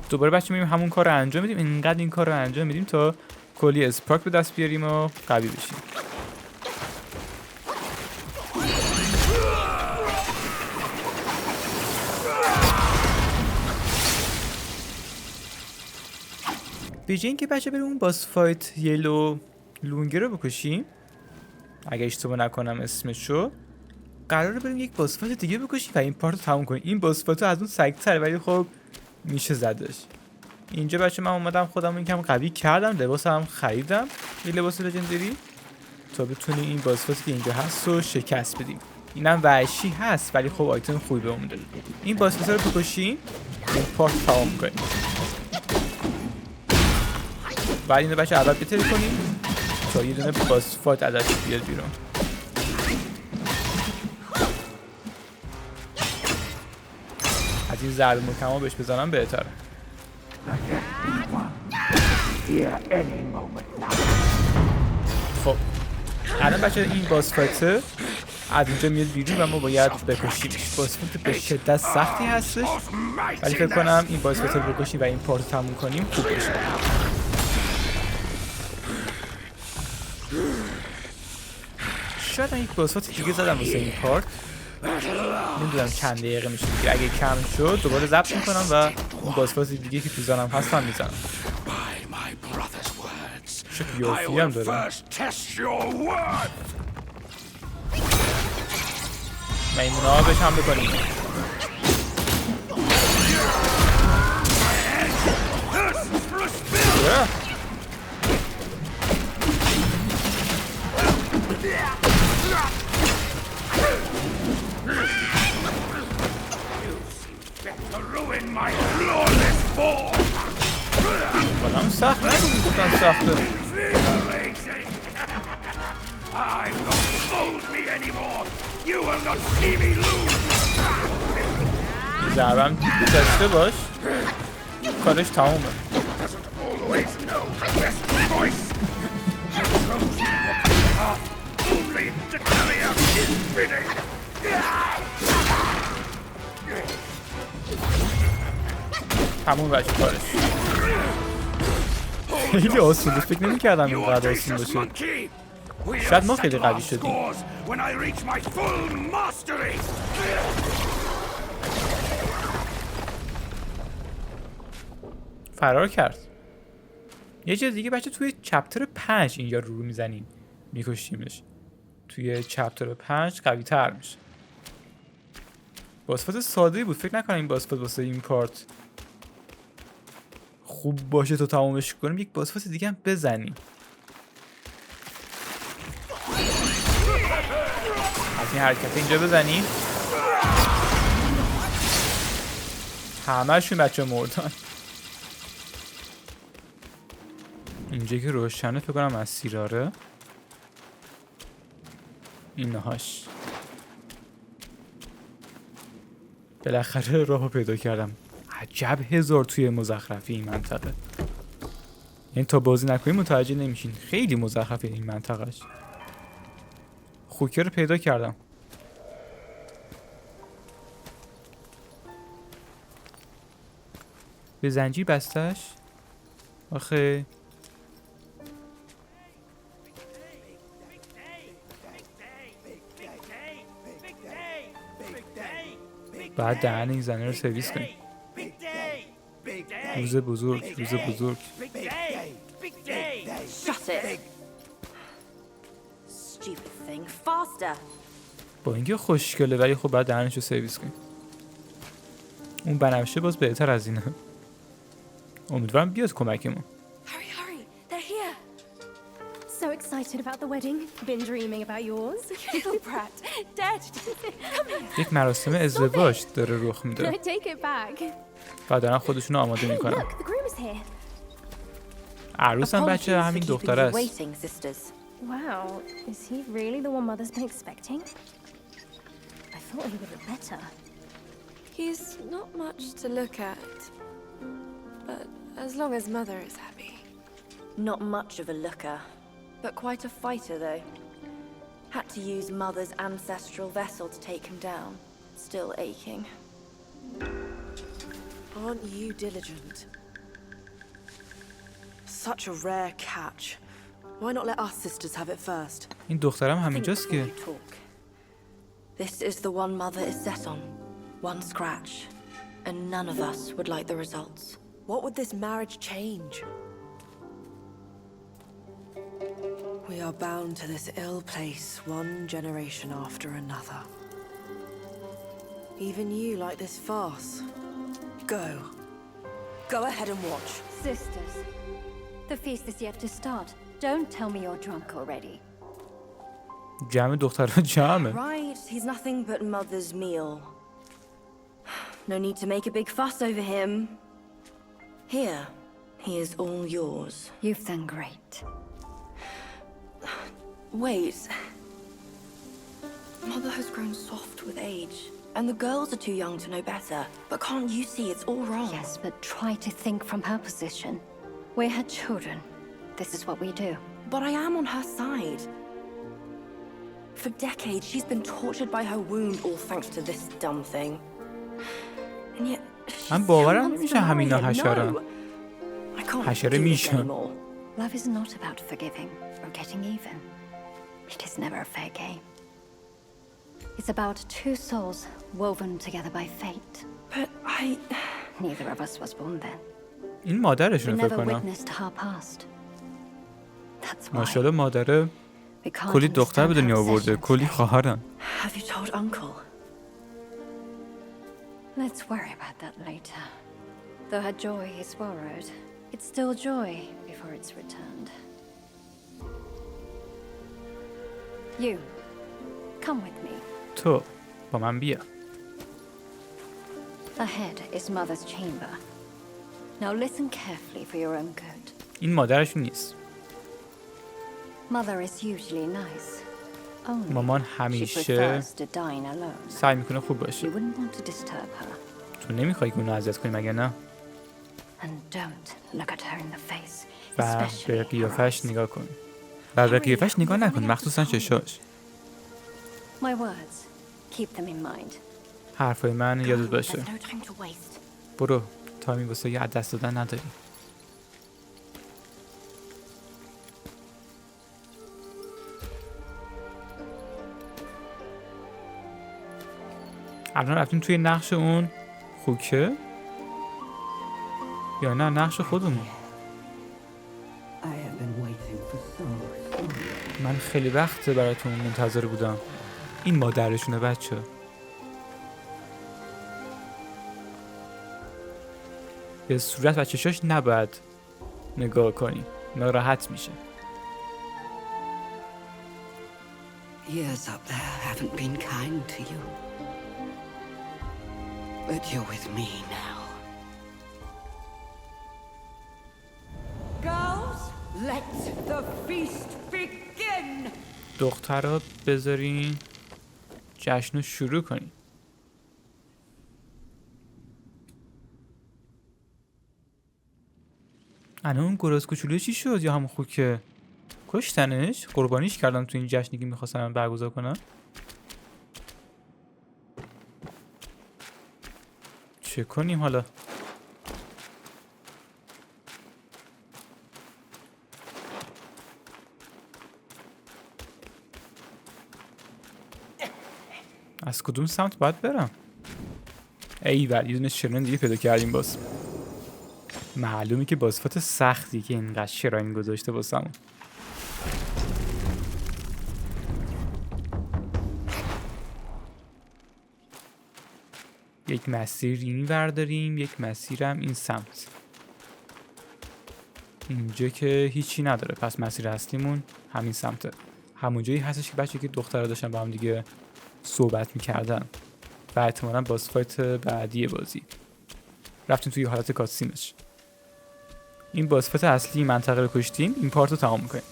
دوباره بچه میریم همون کار رو انجام میدیم. اینقدر این کار رو انجام میدیم تا کلی اسپارک به دست بیاریم و قوی بشیم. به جای اینکه بچه بریم اون باس فایت یلو لونگه رو بکشیم، اگه اشتباه نکنم اسمشو، قراره بریم یک باس فایت دیگه بکشیم و این پارت رو تموم کنیم. این باس فایت از اون سگ‌تره ولی خب میشه زدش. اینجا بچه من اومدم خودم این کم قوی کردم، لباسم خریدم، یه لباس لژندری، تا بتونیم این باس فایتی که اینجا هست رو شکست بدیم. اینم وحشی هست ولی خب آیتم خوبی بهمون داره. این باس فایت رو بکشیم این پارت تمام کنیم. بعد اینو بچه اول بتری کنیم تا یه دونه باس فایت ازش بیاد بیرون. از این ضرب محکما بهش بزنم بهتره. خب الان بچه این باس فایت از اینجا میاد بیرون و ما باید بکشیمش. باس فایت به شدت سختی هستش ولی فکر کنم این باس فایت رو بکشیم و این پارت رو تموم کنیم خوب بشه. شاید من یک باس فایت دیگه زدم واسه این پارت، نمیدونم چند دقیقه میشه دیگه. اگه کم شد دوباره ضبط میکنم و اون باس فایت دیگه که تو زنم هست هم میزنم. چه قیافی هم داره. میمونه ها بهش هم بکنیم. To ruin my flawless form! بادم سخت نگو گفتن سخته. Invigorating! I'm not fooled me anymore! You will not see me lose! ضربم داشته باش کارش تمومه. Always know the best voice! Only to carry out his bidding! تموم بچه کارش. خیلی آسون بود، فکر نمی‌کردم اینقدر آسون باشه. شاید ما خیلی قوی شدیم. When I reach my full mastery! فرار کرد. یه جای دیگه بچه توی چپتر 5 اینجا رو میزنیم میکشیمش. توی چپتر 5 قوی تر میشه. باسفات ساده بود، فکر نکنم این باسفات واسه این پارت خوب باشه تا تمامش کنیم. یک باسفات دیگه هم بزنیم. از این حرکت اینجا بزنیم. همه‌شون بچه مردن. اینجا که روشنه فکر کنم از سیراره. اینهاش. بالاخره راهو پیدا کردم. عجب هزار توی مزخرفی این منطقه. یعنی تا بازی نکنیم متوجه نمیشین. خیلی مزخرفی این منطقهش. خوکه رو پیدا کردم. به زنجیر بستش. آخه بعد دهن این زنه رو سرویس کنیم. روز بزرگ، روز بزرگ. Shut it! Stupid thing. Faster! با اینکه خوشگله ولی خب بعد دهنش رو سرویس کنیم. اون بنفشه باز بهتر از اینه. امیدوارم بیاد کمکمون. Hurry, hurry! They're here! So excited about the wedding. Been dreaming about yours. Little brat! Dead! یک مراسم ازدواج داره رخ I میده. take it back. و دارن خودشون رو آماده میکنن. Look, the groom is here. عروس هم بچه همین دختره است. Waiting, sisters. Wow, is he really the one Mother's been expecting? I thought he would look better. He's not much to look at, but as long as Mother is happy. Not much of a looker, but quite a fighter, though. Had to use Mother's ancestral vessel to take him down. Still aching. Aren't you diligent? Such a rare catch. Why not let us sisters have it first? این دخترم همینجاست Think که before you talk. This is the one Mother is set on. One scratch. And none of us would like the results. What would this marriage change? We are bound to this ill place one generation after another. Even you like this farce. Go. Go ahead and watch. Sisters, the feast is yet to start. Don't tell me you're drunk already. جمع دخترها جمعه. Right, he's nothing but Mother's meal. No need to make a big fuss over him. Here, he is all yours. You've done great. Wait. Mother has grown soft with age, and the girls are too young to know better. But can't you see it's all wrong? Yes, but try to think from her position. We're her children. This is what we do. But I am on her side. For decades, she's been tortured by her wound, all thanks to this dumb thing. And yet, she من still باورم wants to نمیشه marry همینا him. حشرن. No. I can't حشره do this میشن. anymore. Love is not about forgiving or getting even. It is never a fair game. It's about two souls woven together by fate. But I... Neither of us was born then. این We مادرشونه فکر never کنم. witnessed her past. That's why ماشاءالله مادره we can't کلی دختر به understand دنیا her آورده. obsessions کلی today. خواهرن. Have you told Uncle? Let's worry about that later. Though her joy is borrowed, It's still joy before it's returned. You, come with me. تو با من بیا. Ahead is Mother's chamber. Now listen carefully for your own good. این مادرشون نیست. Mother is usually nice. Only مامان she همیشه prefers to dine alone. سعی میکنه خوب You باشه. wouldn't want to disturb her. تو نمیخوای که اونو اذیت کنی مگه نه؟ And don't look at her in the face. و Especially به her قیافش eyes. نگاه کن. و به قیافش نگاه نکن، مخصوصا چشاش. My words. Keep them in mind. حرفای من یادت There's باشه. no time to waste. برو، تایمی واسه یه از دست دادن نداری. الان رفتیم توی نقش اون خوکه؟ یا نه نقش خودمون؟ I have been waiting for so long. من خیلی وقت براتون منتظر بودم. این مادرشونه بچه. به صورت و چشاش نباید نگاه کنی، ناراحت میشه. Years up there haven't been kind to you. But you're with me now. Girls, let the feast begin! دخترها بذارین جشن رو شروع کنین. الان اون گراز کوچولو چی شد؟ یا همون خوکه کشتنش؟ قربانیش کردم تو این جشنی که میخواستن برگزار کنن. چه کنیم حالا؟ از کدوم سمت باید برم؟ ایول، یه دونه شراین دیگه پیدا کردیم باز. معلومه که بازفات سختی که اینقدر شراین گذاشته واسمون. یک مسیر این برداریم، یک مسیرم این سمت. اینجا که هیچی نداره، پس مسیر اصلیمون همین سمته. همون جایی هستش که بچه که دخترها داشتن با هم دیگه صحبت میکردن و احتمالاً باز فایت بعدی بازی. رفتیم توی حالت کاتسینش. این باز فایت اصلی منطقه رو کشتیم، این پارت رو تمام میکنیم.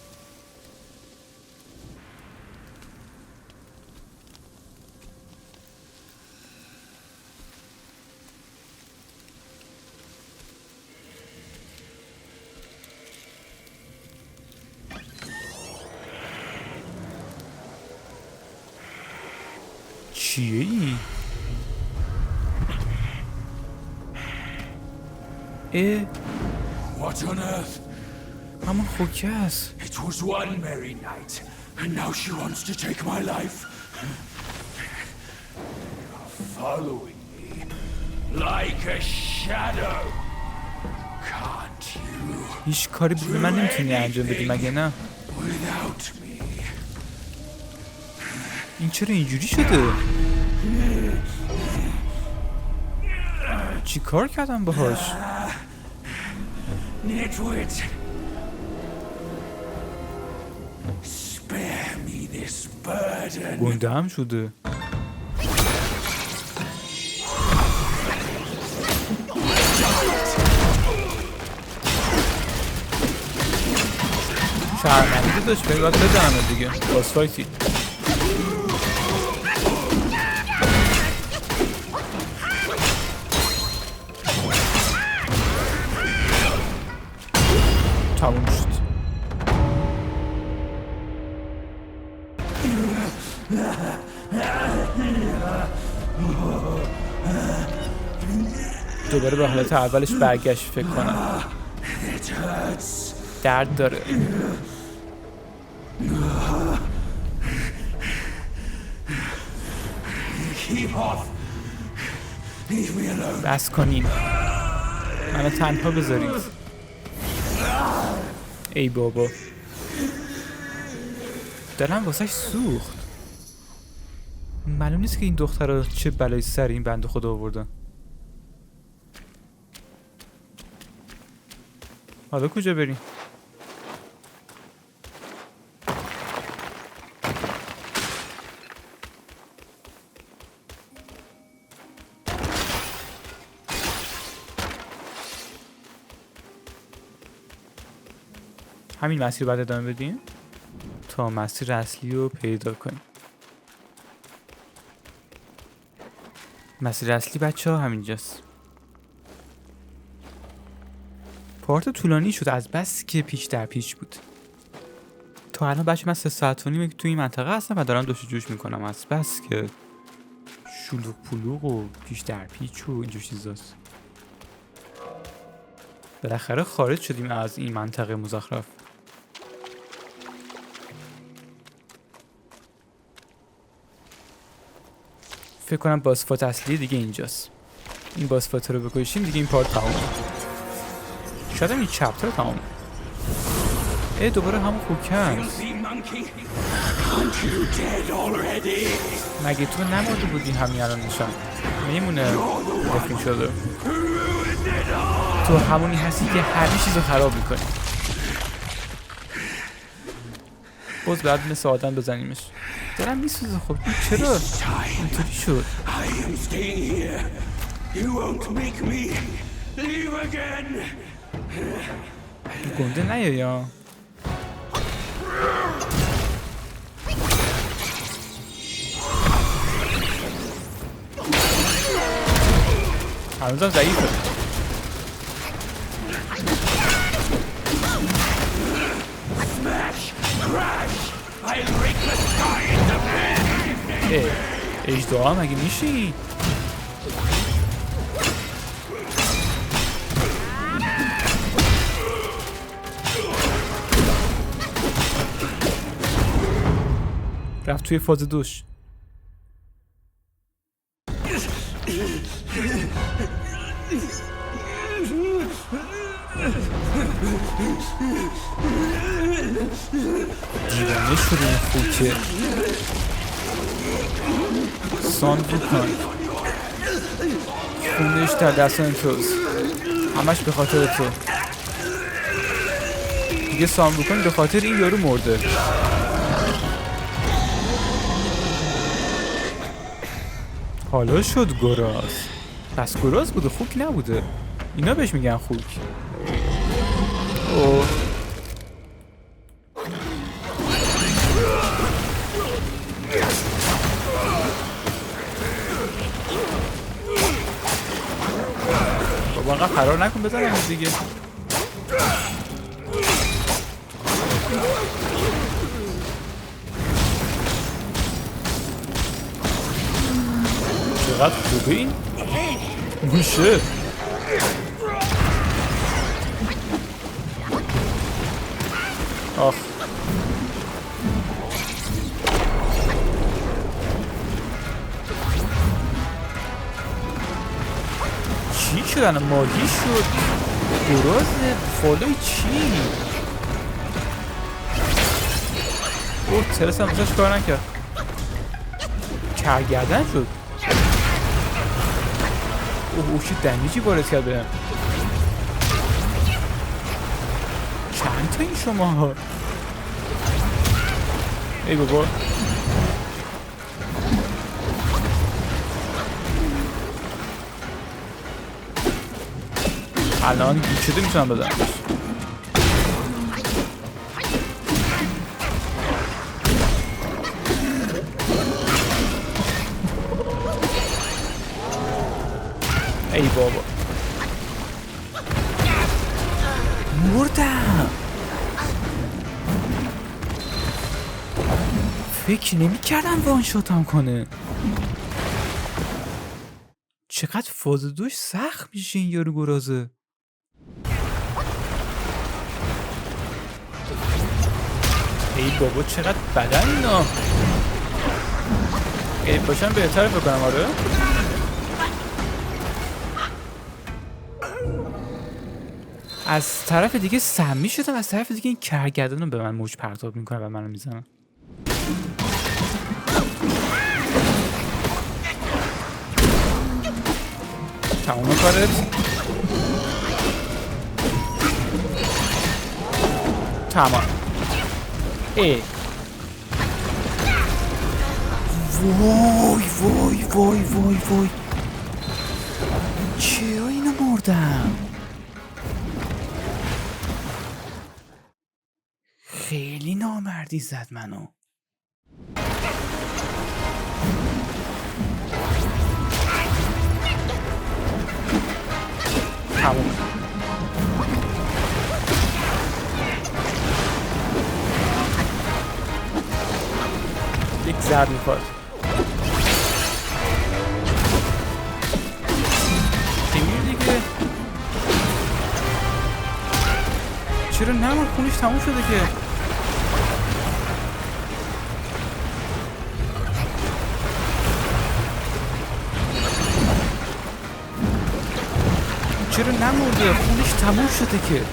چیه این؟ What on earth? همون خوکه است. It was one merry night, and now she wants to take my life. You're following me like a shadow. Can't you? هیچ کاری به من نمیتونی انجام بدی مگه نه؟ Without me. این چرا اینجوری شده؟ چی کار کردم باهاش؟ Nitwit. Spare me this burden. گنده هم شده. شرمنده داشت باید بزنم دیگه. باز فایتی. تموم شد. دوباره به حالت اولش برگشت فکر کنم. درد داره. بس کنین. منو تنها بذارید. ای بابا، دلم واسهش سوخت. معلوم نیست که این دختر چه بلایی سر این بنده خدا آوردن. حالا کجا بریم؟ همین مسیر بعد ادامه بدیم تا مسیر اصلی رو پیدا کنیم. مسیر اصلی بچه ها همینجاست. پارت طولانی شد از بس که پیچ در پیچ بود. تا الان بچه من 3 ساعت و نیمه توی این منطقه هستم و دارم دوش جوش میکنم از بس که شلوغ پلوغ و پیچ در پیچ و اینجور چیزاست. بالاخره خارج شدیم از این منطقه مزخرف. فکر کنم باسفات اصلی دیگه اینجاست. این باسفات رو بکشیم دیگه این پارت تمومه. شاید هم این چپتر تمومه. دوباره همون خوکم. مگه تو نمارده بودی همین الان نشان میمونه دفن شده. تو همونی هستی که همه چیز رو خراب میکنی. باز بعد مثل آدم بزنیمش. دارم میسوزه. خب چرا اینطوری شد؟ گنده نیه یا هنوزم ضعیفه. اجدها مگه میشی؟ رفت توی فاز دوش. دیوانه شده این خوکه. ساندوکان خونش در دستان توست. همش به خاطر تو. دیگه ساندوکان به خاطر این یارو مرده. حالا شد گراز. پس گراز بوده خوک نبوده. اینا بهش میگن خوک. اوه بابا انقدر فرار نکن بزنم دیگه. چقدر خوبه این گوشه. آخ چی شدن؟ ماهی شد. گراز فالوی چی؟ اوه ترس هم بزاش کار نکرد. کرگردن شد. اوه چی دمیجی وارد کرد بهم. چند تا این شما ها؟ ای بابا الان گیت شده میتونم بزنمش. ای بابا مردم. فکر نمی کردم وان شاتم کنه. چقدر فاز دوش سخت میشه این یارو گرازه. ای بابا چقدر بدن اینا. ای باشم بهتر بکنم. آره از طرف دیگه سمی شدم. از طرف دیگه این کرگردن رو به من موج پرتاب میکنه و منو میزنه. تمام کارت. تمام. ای وای وای وای وای وای، چرا اینو مردم؟ خیلی نامردی زد منو. تموم. یک ضرب میخواد. تیمیر دیگه چرا نمار؟ خونش تموم شده که. چرا نمورده؟ خونش تموم شده که.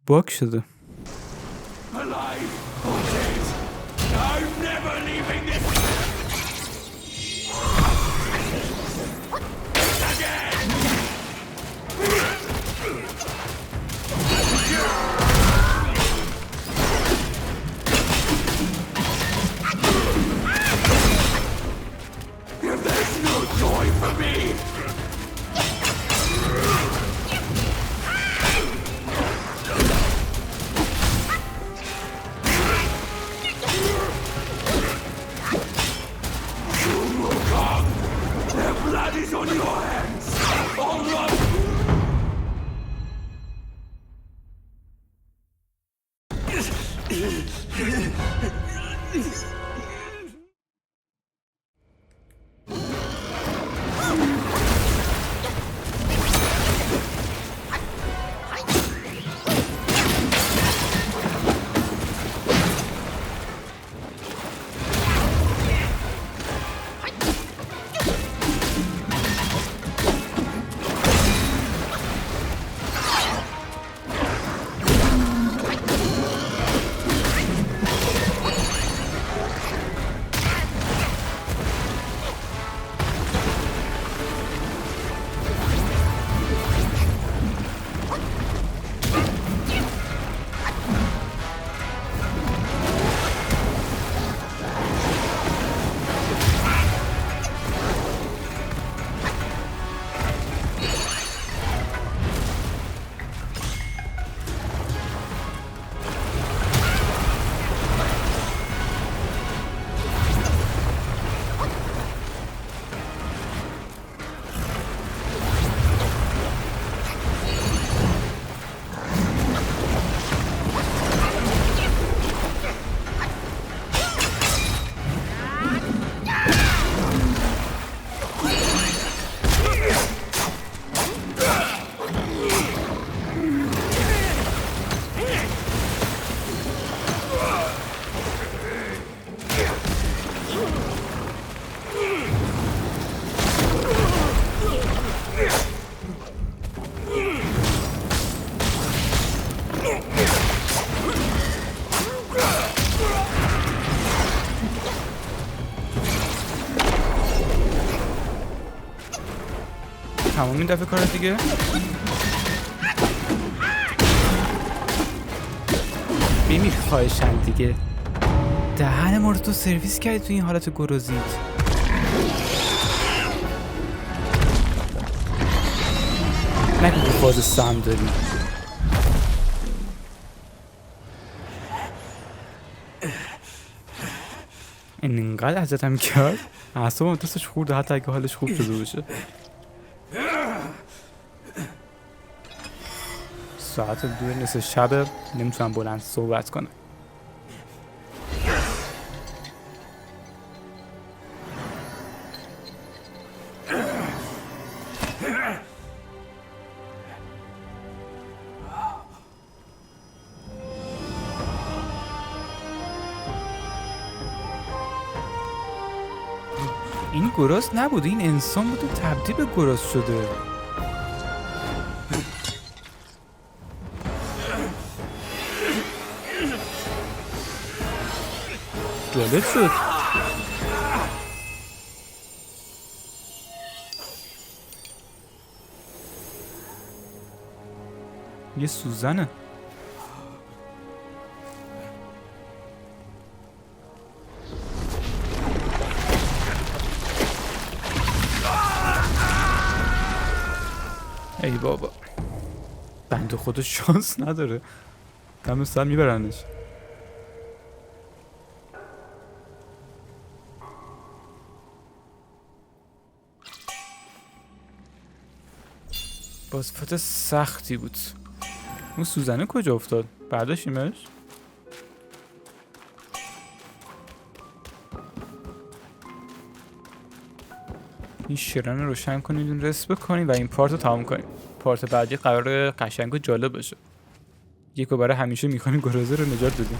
باک شده. Alive or dead, I'm never leaving this again. If there's no joy for me, their blood is on your hands. All run. تمام این دفعه کار دیگه. بمیر خواهشن دیگه. دهن ما رو تو سرویس کردی تو این حالت گروزید. نگو که فاز سم داری. اینقدر ازتم کرد اعصابم دوستش خورده، حتی اگه حالش خوب شده باشه. ساعت 2 شب نمیتونم بلند صحبت کنم. این گراس نبوده، این انسان بوده تبدیل به گراس شده. جالب شد. یه سوزنه. ای بابا، بنده خدا شانس نداره، دم سر میبرنش. بازفت سختی بود. اون سوزنه کجا افتاد؟ برداشتیمش؟ این شیران رو روشن کنید، رس بکنید و این پارت رو تمام کنید. پارت بعدی قرار قشنگ و جالب باشه. یکو برای همیشه میخوایم گرازه رو نجات بدیم.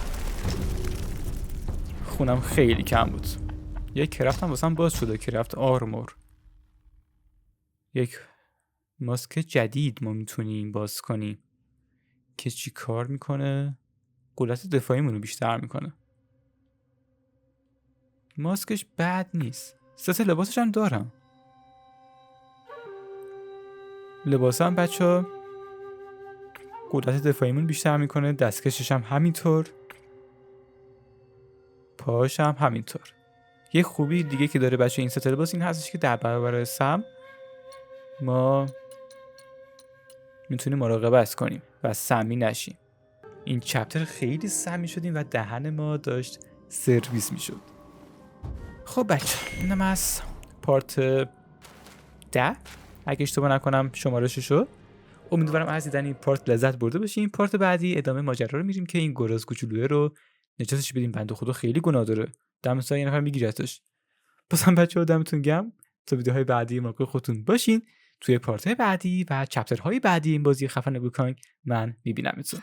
خونم خیلی کم بود. یک کرافت هم واسم باز شده، کرافت آرمور. یک ماسک جدید ما میتونیم باز کنیم که چی کار میکنه؟ قدرت دفاعیمون رو بیشتر میکنه. ماسکش بد نیست. 3 لباسش هم دارم. لباس هم بچه قدرت دفاعیمون بیشتر میکنه. دستکشش هم همینطور. پاش هم همینطور. یه خوبی دیگه که داره بچه این 3 لباس این هستش که در برابر سم ما میتونیم مراقبت کنیم و سمی نشیم. این چپتر خیلی سمی شدیم و دهن ما داشت سرویس میشد. خب بچه اینم از پارت 10 اگه اشتباه نکنم شمارششو. امیدوارم از دیدن این پارت لذت برده باشیم. پارت بعدی ادامه ماجرا رو میریم که این گراز کوچولوه رو نجاتش بدیم. بنده خدا خیلی گناه داره، دم سایه یه نفر میگیرتش. بازم بچه‌ها دمتون گرم. تا ویدیوهای بعدی مراقب خودتون باشین. توی پارت بعدی و چپترهای بعدی این بازی خفن ووکانگ من میبینمتون.